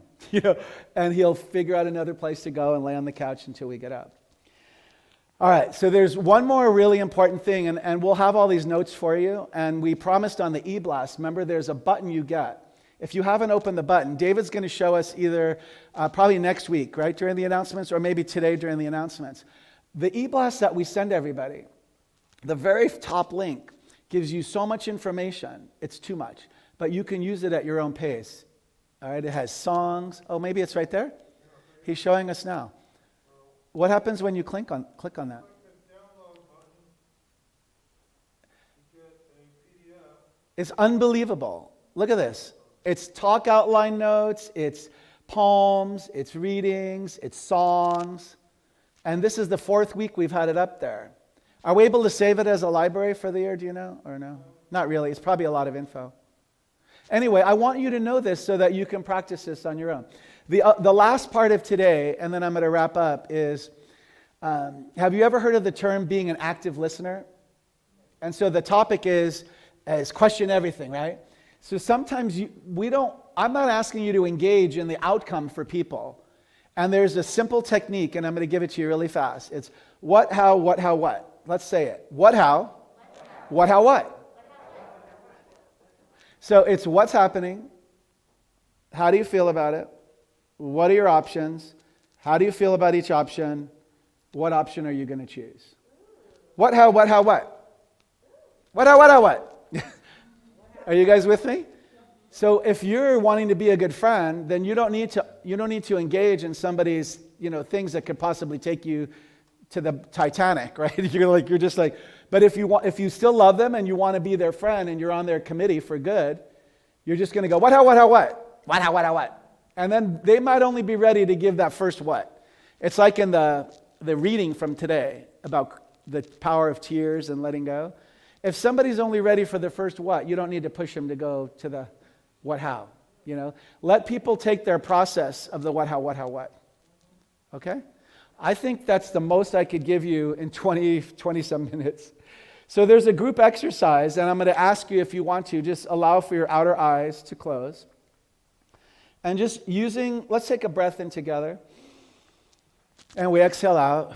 And he'll figure out another place to go and lay on the couch until we get up. All right, so there's one more really important thing, and we'll have all these notes for you. And we promised on the e-blast, remember there's a button you get. If you haven't opened the button, David's going to show us either probably next week, right, during the announcements, or maybe today during the announcements. The e-blast that we send everybody, the very top link gives you so much information, it's too much, but you can use it at your own pace. All right, it has songs. Oh, maybe it's right there? He's showing us now. What happens when you click on that? It's unbelievable. Look at this. It's talk outline notes, it's poems, it's readings, it's songs. And this is the 4th week we've had it up there. Are we able to save it as a library for the year, do you know, or no? Not really. It's probably a lot of info. Anyway, I want you to know this so that you can practice this on your own. The last part of today, and then I'm going to wrap up, is have you ever heard of the term being an active listener? And so the topic is question everything, right? So sometimes I'm not asking you to engage in the outcome for people. And there's a simple technique, and I'm going to give it to you really fast. It's what, how, what. Let's say it. What, how? What, how, what? So it's what's happening. How do you feel about it? What are your options? How do you feel about each option? What option are you going to choose? What, how, what? What, how, what? Are you guys with me? So if you're wanting to be a good friend, then you don't need to engage in somebody's, things that could possibly take you to the Titanic, right? You're just like, but if you still love them and you want to be their friend and you're on their committee for good, you're just going to go, what, how, what? What, how, what? And then they might only be ready to give that first what. It's like in the reading from today about the power of tears and letting go. If somebody's only ready for the first what, you don't need to push them to go to the what, how, Let people take their process of the what, how, what. Okay? I think that's the most I could give you in 20-some minutes. So there's a group exercise, and I'm going to ask you if you want to, just allow for your outer eyes to close. And just let's take a breath in together. And we exhale out.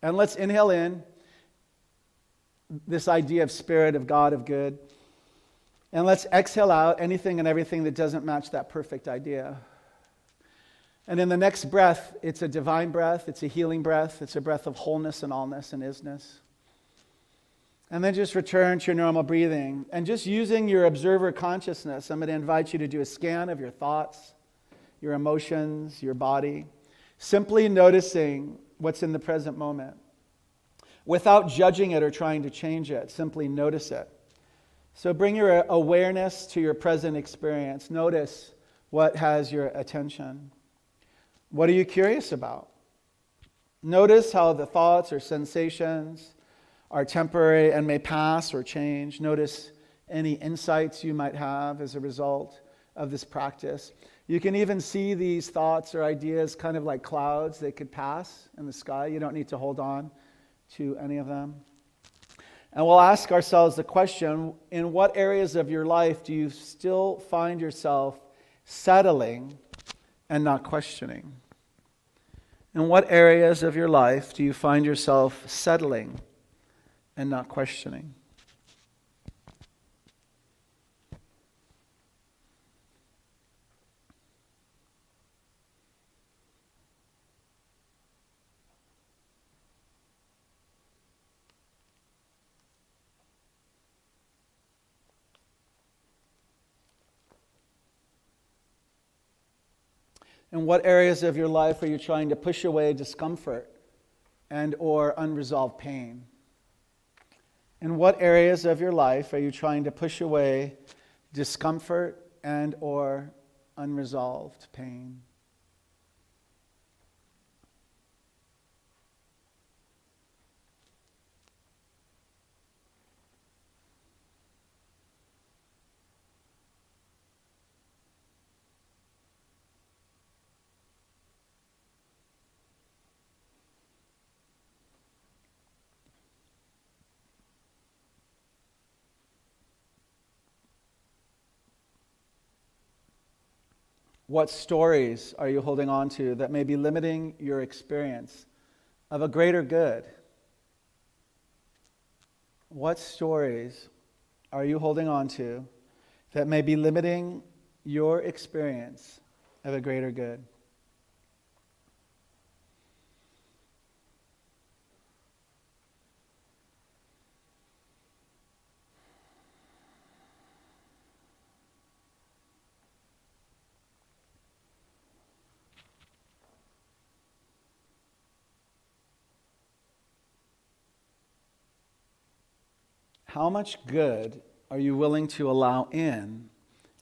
And let's inhale in this idea of spirit, of God, of good. And let's exhale out anything and everything that doesn't match that perfect idea. And in the next breath, it's a divine breath, it's a healing breath, it's a breath of wholeness and allness and isness. And then just return to your normal breathing. And just using your observer consciousness, I'm going to invite you to do a scan of your thoughts, your emotions, your body, simply noticing what's in the present moment. Without judging it or trying to change it, simply notice it. So bring your awareness to your present experience. Notice what has your attention. What are you curious about? Notice how the thoughts or sensations are temporary and may pass or change. Notice any insights you might have as a result of this practice. You can even see these thoughts or ideas kind of like clouds. They could pass in the sky. You don't need to hold on to any of them. And we'll ask ourselves the question, in what areas of your life do you still find yourself settling and not questioning? In what areas of your life do you find yourself settling and not questioning? In what areas of your life are you trying to push away discomfort and or unresolved pain? In what areas of your life are you trying to push away discomfort and or unresolved pain? What stories are you holding on to that may be limiting your experience of a greater good? What stories are you holding on to that may be limiting your experience of a greater good? How much good are you willing to allow in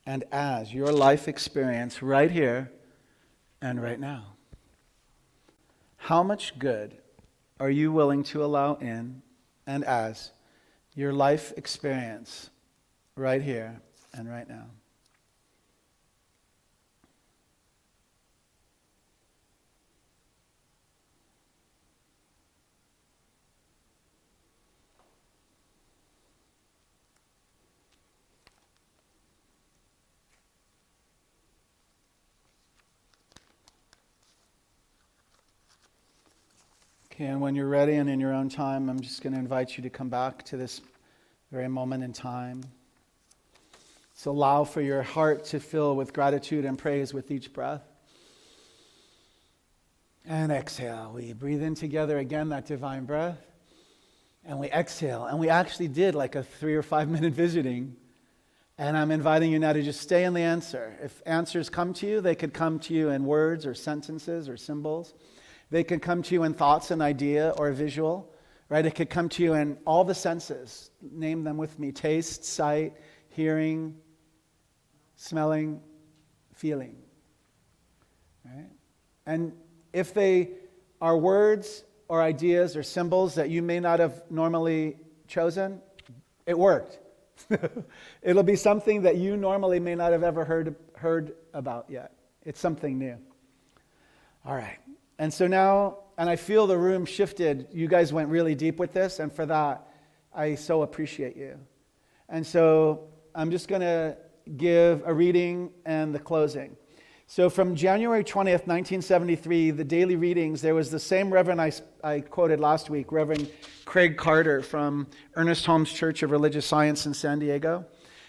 and as your life experience right here and right now? How much good are you willing to allow in and as your life experience right here and right now? Okay, and when you're ready and in your own time, I'm just going to invite you to come back to this very moment in time. So allow for your heart to fill with gratitude and praise with each breath. And exhale. We breathe in together again, that divine breath. And we exhale. And we actually did like a 3 or 5 minute visiting. And I'm inviting you now to just stay in the answer. If answers come to you, they could come to you in words or sentences or symbols. They could come to you in thoughts, an idea, or a visual, right? It could come to you in all the senses. Name them with me: taste, sight, hearing, smelling, feeling, right? And if they are words or ideas or symbols that you may not have normally chosen, it worked. It'll be something that you normally may not have ever heard about yet. It's something new. All right. And so now, and I feel the room shifted. You guys went really deep with this, and for that, I so appreciate you. And so I'm just going to give a reading and the closing. So from January 20th, 1973, the daily readings, there was the same Reverend I quoted last week, Reverend Craig Carter from Ernest Holmes Church of Religious Science in San Diego.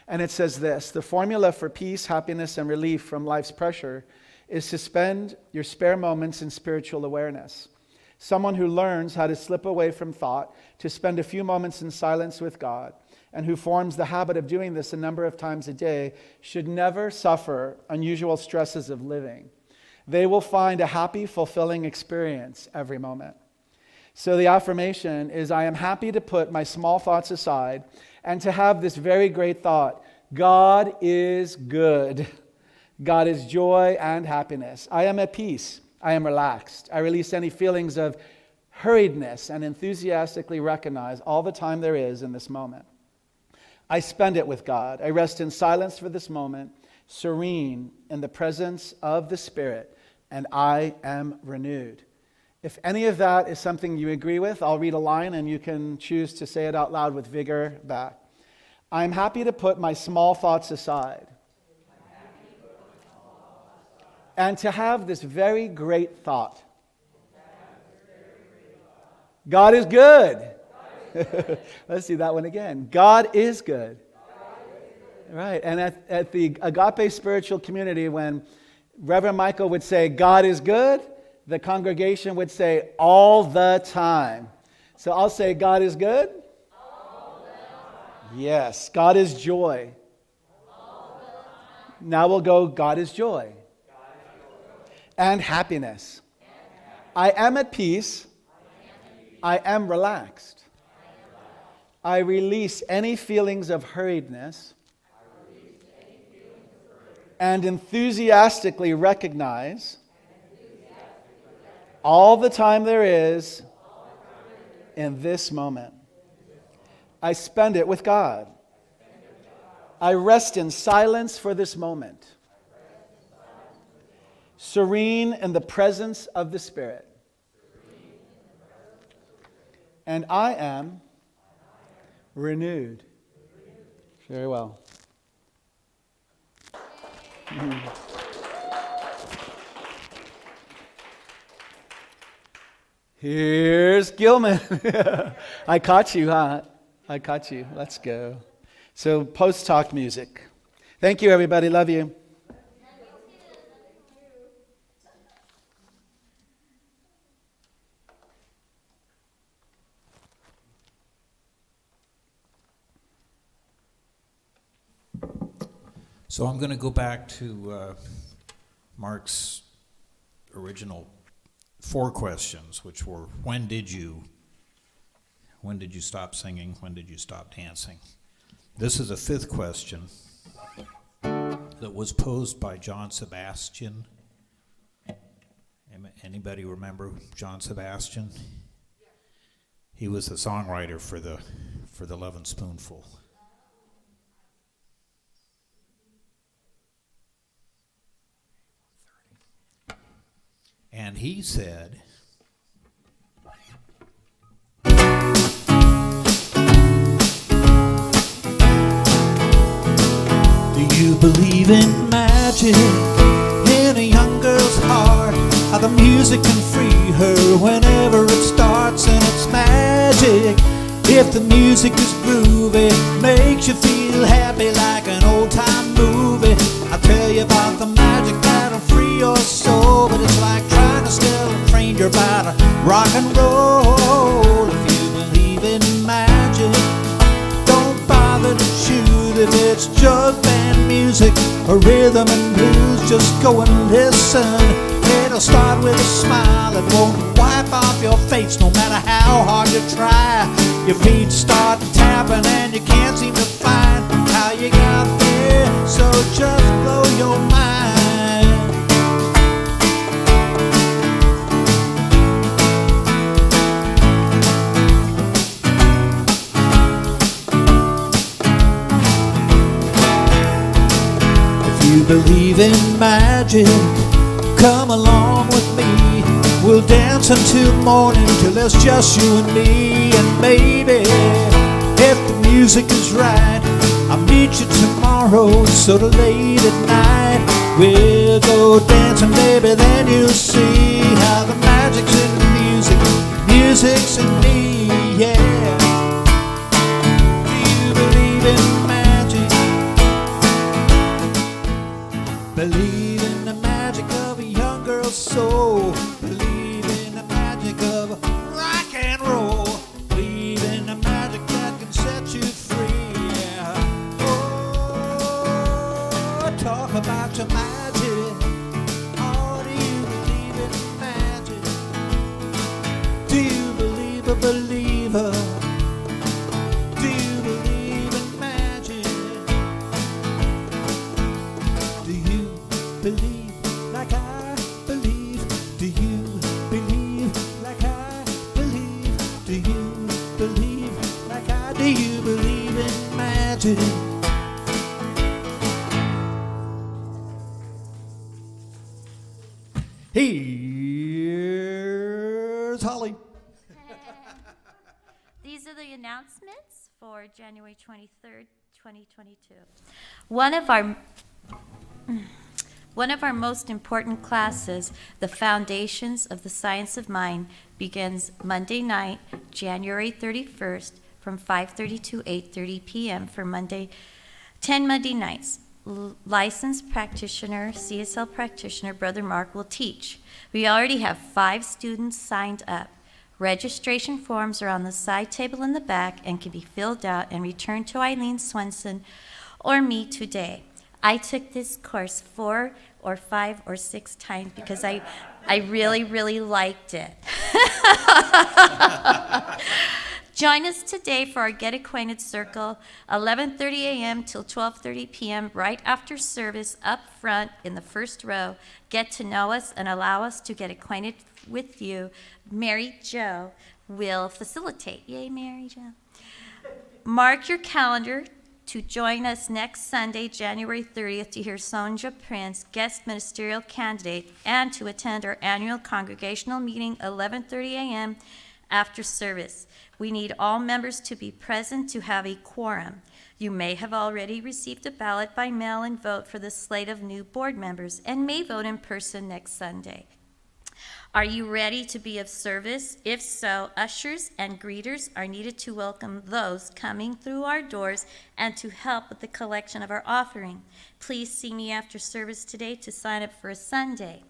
And it says this: the formula for peace, happiness, and relief from life's pressure is to spend your spare moments in spiritual awareness. Someone who learns how to slip away from thought, to spend a few moments in silence with God, and who forms the habit of doing this a number of times a day, should never suffer unusual stresses of living. They will find a happy, fulfilling experience every moment. So the affirmation is, I am happy to put my small thoughts aside and to have this very great thought: God is good. God is joy and happiness. I am at peace. I am relaxed. I release any feelings of hurriedness and enthusiastically recognize all the time there is in this moment. I spend it with God. I rest in silence for this moment, serene in the presence of the Spirit, and I am renewed. If any of that is something you agree with, I'll read a line and you can choose to say it out loud with vigor back. I'm happy to put my small thoughts aside and to have this very great thought. God is good. Let's see that one again. God is good. Right. And at the Agape Spiritual Community, when Reverend Michael would say, God is good, the congregation would say, all the time. So I'll say, God is good. All the time. Yes. God is joy. All the time. Now we'll go, God is joy. And happiness. I am at peace. I am relaxed. I release any feelings of hurriedness and enthusiastically recognize all the time there is in this moment. I spend it with God. I rest in silence for this moment, serene in the presence of the Spirit. And I am renewed. Very well. Here's Gilman. I caught you, huh? I caught you. Let's go. So post-talk music. Thank you, everybody. Love you. So I'm going to go back to Mark's original 4 questions, which were, when did you stop singing? When did you stop dancing? This is a 5th question that was posed by John Sebastian. Anybody remember John Sebastian? He was the songwriter for the Lovin' Spoonful. And he said, Do you believe in magic in a young girl's heart? How the music can free her whenever it starts, and it's magic. If the music is groovy, makes you feel happy like an old-time movie. I'll tell you about the magic that'll free your soul, but it's like trying to still train your body rock and roll. If you believe in magic, don't bother to shoot if it's jug band music or rhythm and blues. Just go and listen. It'll start with a smile. It won't wipe off your face no matter how hard you try. Your feet start tapping and you can't seem to find how you got there. So just blow your mind. If you believe in magic, come along with me. We'll dance until morning till it's just you and me. And maybe if the music is right, I'll meet you tomorrow sort of late at night. We'll go dancing, baby, then you'll see how the magic's in the music, music's in me, yeah. Do you believe in magic? Believe in the magic of a young girl's soul. Believe in the magic of rock and roll. Believe in the magic that can set you free. Yeah. Oh, talk about your magic. Oh, do you believe in magic? Do you believe a believer? Do you believe in magic? Do you believe like I believe? Do you believe like I believe? Do you believe like I do? You believe in magic? Here's Holly. These are the announcements for January 23rd, 2022. One of our most important classes, The Foundations of the Science of Mind, begins Monday night, January 31st, from 5:30 to 8:30 p.m. for 10 Monday nights. Licensed practitioner, CSL practitioner, Brother Mark will teach. We already have 5 students signed up. Registration forms are on the side table in the back and can be filled out and returned to Eileen Swenson or me today. I took this course 4 or 5 or 6 times because I really, really liked it. Join us today for our Get Acquainted Circle, 11:30 a.m. till 12:30 p.m. right after service up front in the first row. Get to know us and allow us to get acquainted with you. Mary Jo will facilitate. Yay, Mary Jo. Mark your calendar to join us next Sunday, January 30th, to hear Sonja Prince, guest ministerial candidate, and to attend our annual congregational meeting, 11:30 a.m. after service. We need all members to be present to have a quorum. You may have already received a ballot by mail and vote for the slate of new board members and may vote in person next Sunday. Are you ready to be of service? If so, ushers and greeters are needed to welcome those coming through our doors and to help with the collection of our offering. Please see me after service today to sign up for a Sunday.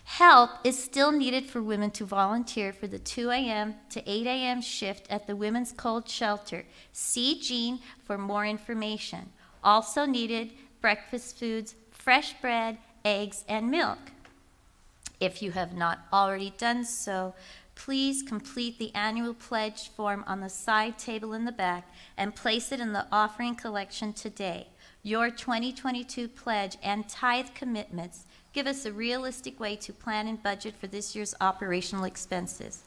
Help is still needed for women to volunteer for the 2 a.m. to 8 a.m. shift at the Women's Cold Shelter. See Jean for more information. Also needed breakfast foods, fresh bread, eggs, and milk. If you have not already done so, please complete the annual pledge form on the side table in the back and place it in the offering collection today. Your 2022 pledge and tithe commitments give us a realistic way to plan and budget for this year's operational expenses.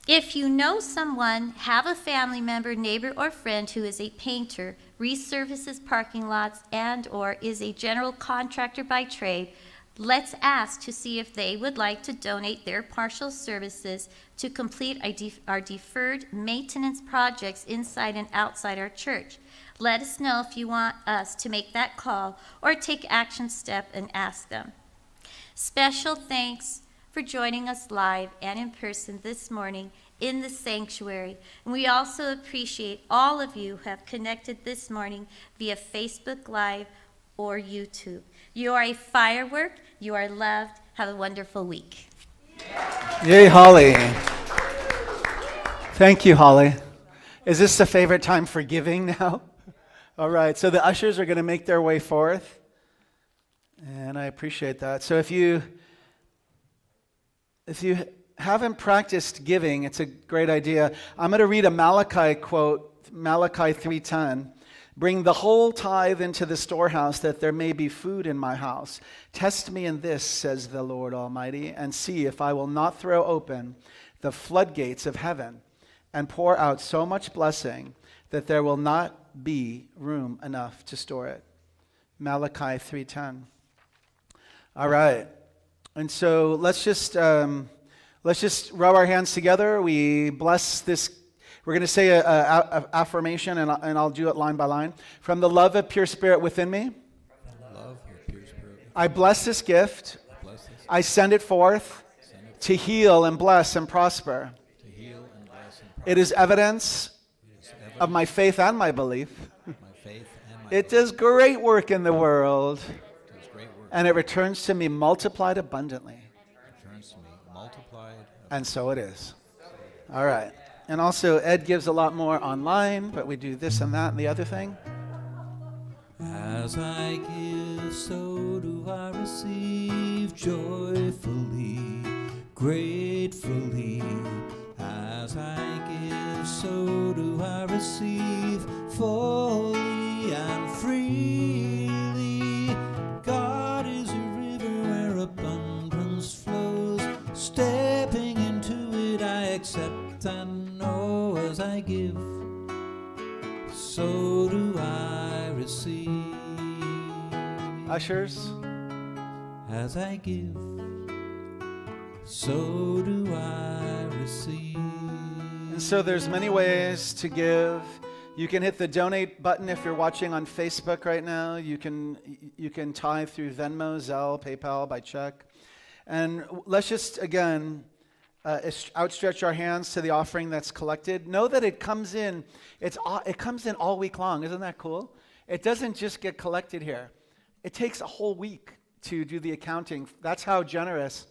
If you know someone, have a family member, neighbor, or friend who is a painter, resurfaces parking lots, and/or is a general contractor by trade, let's ask to see if they would like to donate their partial services to complete our deferred maintenance projects inside and outside our church. Let us know if you want us to make that call or take action step and ask them. Special thanks for joining us live and in person this morning in the sanctuary. And we also appreciate all of you who have connected this morning via Facebook Live or YouTube. You are a firework. You are loved. Have a wonderful week. Yay, Holly. Thank you, Holly. Is this the favorite time for giving now? All right, so the ushers are going to make their way forth, and I appreciate that. So if you haven't practiced giving, it's a great idea. I'm going to read a Malachi quote, Malachi 3:10. Bring the whole tithe into the storehouse, that there may be food in my house. Test me in this, says the Lord Almighty, and see if I will not throw open the floodgates of heaven and pour out so much blessing that there will not be room enough to store it. Malachi 3:10. All right. And so let's just rub our hands together. We bless this. We're going to say an affirmation, and I'll do it line by line. From the love of pure spirit within me, I bless this gift. I send it forth to heal and bless and prosper. It is evidence of my faith and my belief. It does great work in the world, and it returns to me multiplied abundantly. And so it is. All right. And also, Ed gives a lot more online, but we do this and that and the other thing. As I give, so do I receive joyfully, gratefully. As I give, so do I receive fully and freely. God is a river where abundance flows. Stepping into it, I accept and know. As I give, so do I receive. Ushers. As I give, so do I receive. And so there's many ways to give. You can hit the donate button if you're watching on Facebook right now. You can tithe through Venmo, Zelle, PayPal, by check. And let's just, again, outstretch our hands to the offering that's collected. Know that it comes in. It comes in all week long. Isn't that cool? It doesn't just get collected here. It takes a whole week to do the accounting. That's how generous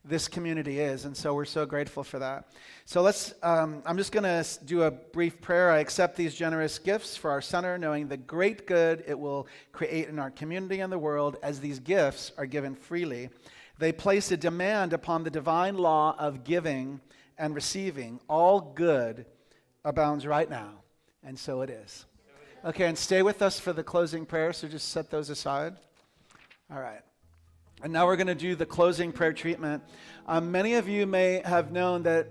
this community is, and so we're so grateful for that. So I'm just going to do a brief prayer. I accept these generous gifts for our center, knowing the great good it will create in our community and the world as these gifts are given freely. They place a demand upon the divine law of giving and receiving. All good abounds right now, and so it is. Okay, and stay with us for the closing prayer, so just set those aside. All right. And now we're going to do the closing prayer treatment. Many of you may have known that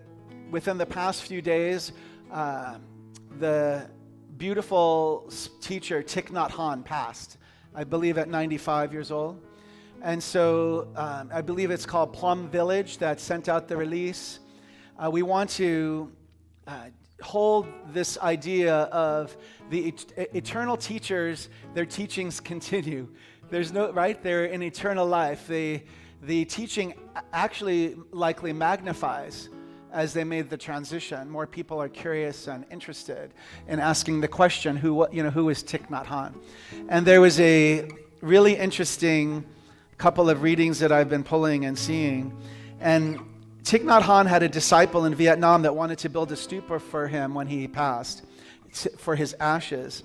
within the past few days, the beautiful teacher Thich Nhat Hanh passed, I believe at 95 years old. And so I believe it's called Plum Village that sent out the release. We want to hold this idea of the eternal teachers, their teachings continue. There's no, right? They're in eternal life. The teaching actually likely magnifies as they made the transition. More people are curious and interested in asking the question, who is Thich Nhat Hanh? And there was a really interesting couple of readings that I've been pulling and seeing. And Thich Nhat Hanh had a disciple in Vietnam that wanted to build a stupa for him when he passed, for his ashes.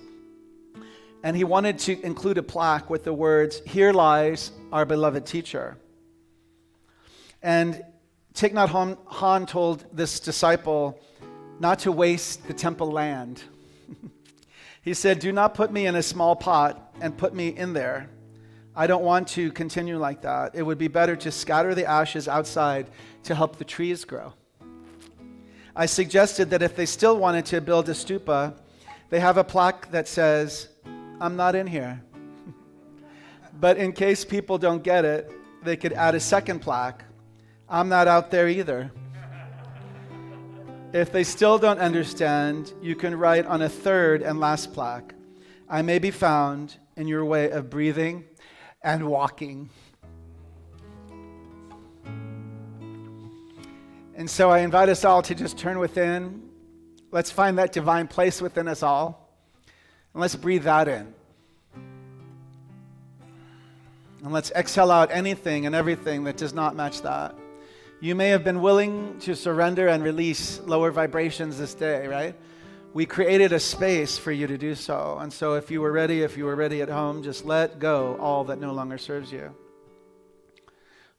And he wanted to include a plaque with the words, "Here lies our beloved teacher." And Thich Nhat Hanh told this disciple not to waste the temple land. He said, "Do not put me in a small pot and put me in there. I don't want to continue like that. It would be better to scatter the ashes outside to help the trees grow." I suggested that if they still wanted to build a stupa, they have a plaque that says, "I'm not in here." But in case people don't get it, they could add a second plaque, "I'm not out there either." If they still don't understand, you can write on a third and last plaque, "I may be found in your way of breathing and walking." And so I invite us all to just turn within. Let's find that divine place within us all. And let's breathe that in. And let's exhale out anything and everything that does not match that. You may have been willing to surrender and release lower vibrations this day, right? We created a space for you to do so. And so if you were ready at home, just let go all that no longer serves you.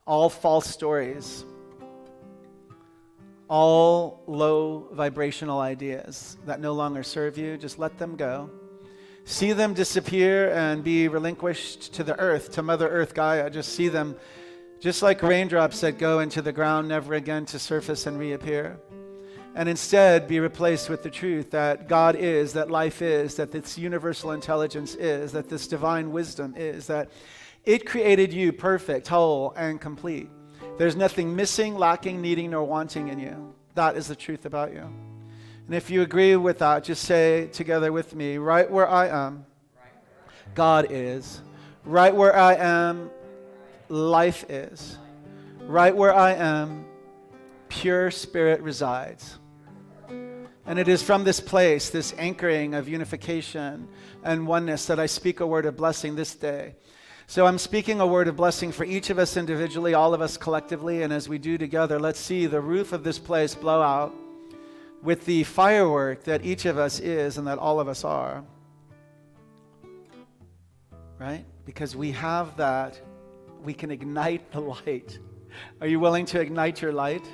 All false stories. All low vibrational ideas that no longer serve you, just let them go. See them disappear and be relinquished to the earth, to Mother Earth Gaia. Just see them just like raindrops that go into the ground, never again to surface and reappear. And instead be replaced with the truth that God is, that life is, that this universal intelligence is, that this divine wisdom is, that it created you perfect, whole, and complete. There's nothing missing, lacking, needing, nor wanting in you. That is the truth about you. And if you agree with that, just say together with me, right where I am, God is. Right where I am, life is. Right where I am, pure spirit resides. And it is from this place, this anchoring of unification and oneness, that I speak a word of blessing this day. So I'm speaking a word of blessing for each of us individually, all of us collectively, and as we do together, let's see the roof of this place blow out with the firework that each of us is and that all of us are. Right? Because we have that, we can ignite the light. Are you willing to ignite your light?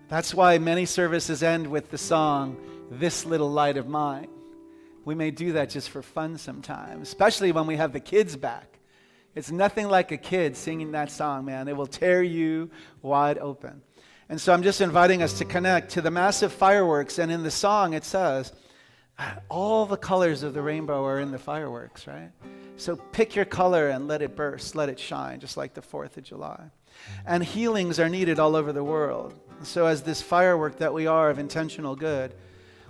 That's why many services end with the song, "This Little Light of Mine." We may do that just for fun sometimes, especially when we have the kids back. It's nothing like a kid singing that song, man. It will tear you wide open. And so I'm just inviting us to connect to the massive fireworks. And in the song it says, all the colors of the rainbow are in the fireworks, right? So pick your color and let it burst, let it shine, just like the 4th of July. And healings are needed all over the world. So as this firework that we are of intentional good,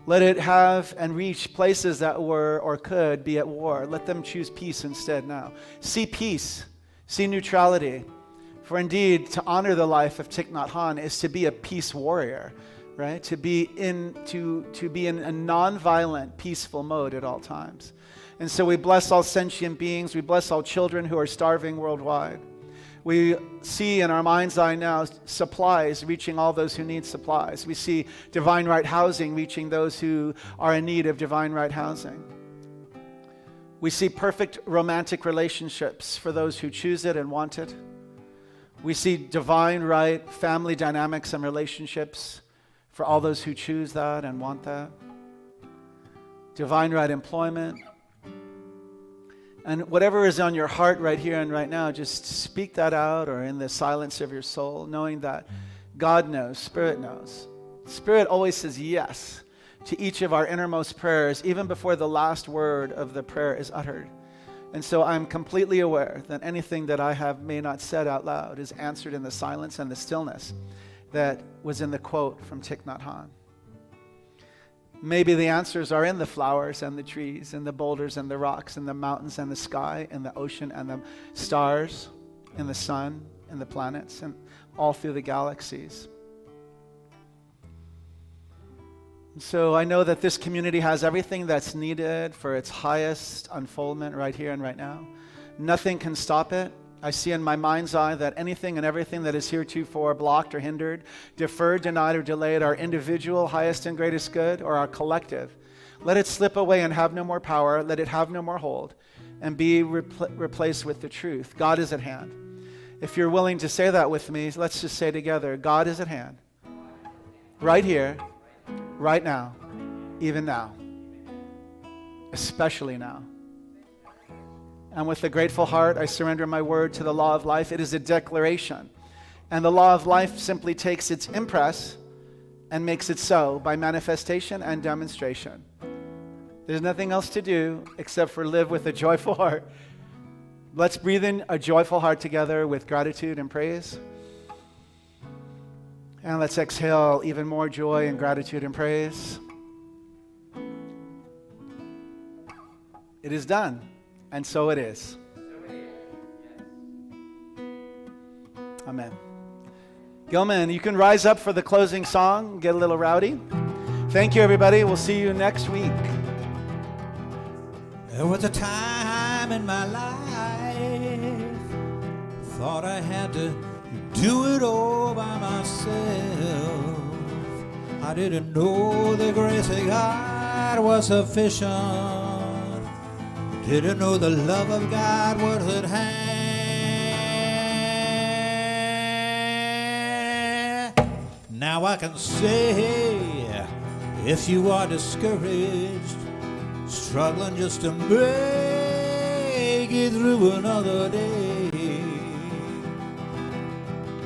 let it have and reach places that were or could be at war. Let them choose peace instead now. See peace. See neutrality. For indeed, to honor the life of Thich Nhat Hanh is to be a peace warrior, right? To be in a non-violent, peaceful mode at all times. And so we bless all sentient beings. We bless all children who are starving worldwide. We see in our mind's eye now supplies reaching all those who need supplies. We see divine right housing reaching those who are in need of divine right housing. We see perfect romantic relationships for those who choose it and want it. We see divine right family dynamics and relationships for all those who choose that and want that. Divine right employment. And whatever is on your heart right here and right now, just speak that out or in the silence of your soul, knowing that God knows, Spirit knows. Spirit always says yes to each of our innermost prayers, even before the last word of the prayer is uttered. And so I'm completely aware that anything that I have may not said out loud is answered in the silence and the stillness that was in the quote from Thich Nhat Hanh. Maybe the answers are in the flowers and the trees and the boulders and the rocks and the mountains and the sky and the ocean and the stars and the sun and the planets and all through the galaxies. So I know that this community has everything that's needed for its highest unfoldment right here and right now. Nothing can stop it. I see in my mind's eye that anything and everything that is heretofore blocked or hindered, deferred, denied, or delayed our individual highest and greatest good or our collective, let it slip away and have no more power. Let it have no more hold and be replaced with the truth. God is at hand. If you're willing to say that with me, let's just say together, God is at hand. Right here, right now, even now, especially now. And with a grateful heart, I surrender my word to the law of life. It is a declaration. And the law of life simply takes its impress and makes it so by manifestation and demonstration. There's nothing else to do except for live with a joyful heart. Let's breathe in a joyful heart together with gratitude and praise. And let's exhale even more joy and gratitude and praise. It is done, and so it is. Amen. Gilman, you can rise up for the closing song, get a little rowdy. Thank you, everybody. We'll see you next week. There was a time in my life, thought I had to do it all by myself. I didn't know the grace of God was sufficient. Didn't know the love of God was at hand. Now I can say, if you are discouraged, struggling just to make it through another day,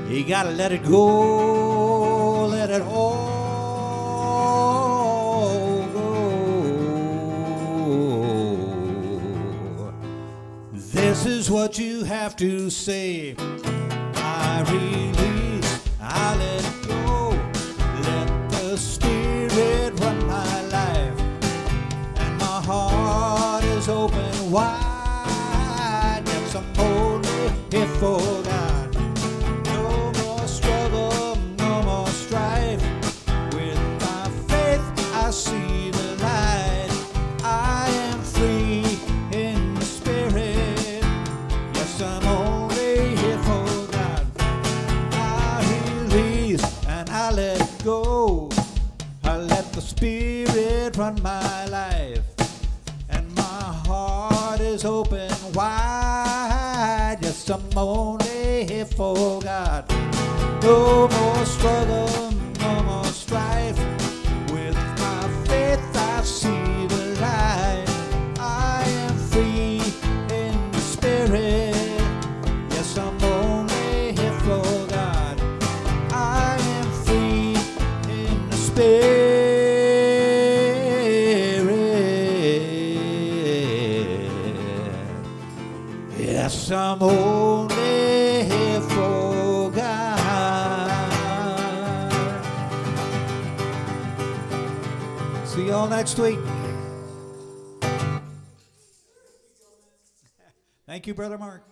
you gotta let it go, let it all go. This is what you have to say. I release, I let go, let the Spirit run my life. My heart is open wide. Yes, I'm only here for God. No more struggle, no more strife. With my faith, I see the light. I am free in the Spirit. Yes, I'm only here for God. I release and I let go. I let the Spirit run my life. Heart is open wide. Yes, I'm only here for God. No more struggle, no more strife. With my faith, I see the light. I am free in the Spirit. Yes, I'm only here for God. I am free in the Spirit. Yes, I'm only here for God. See y'all next week. Thank you, Brother Mark.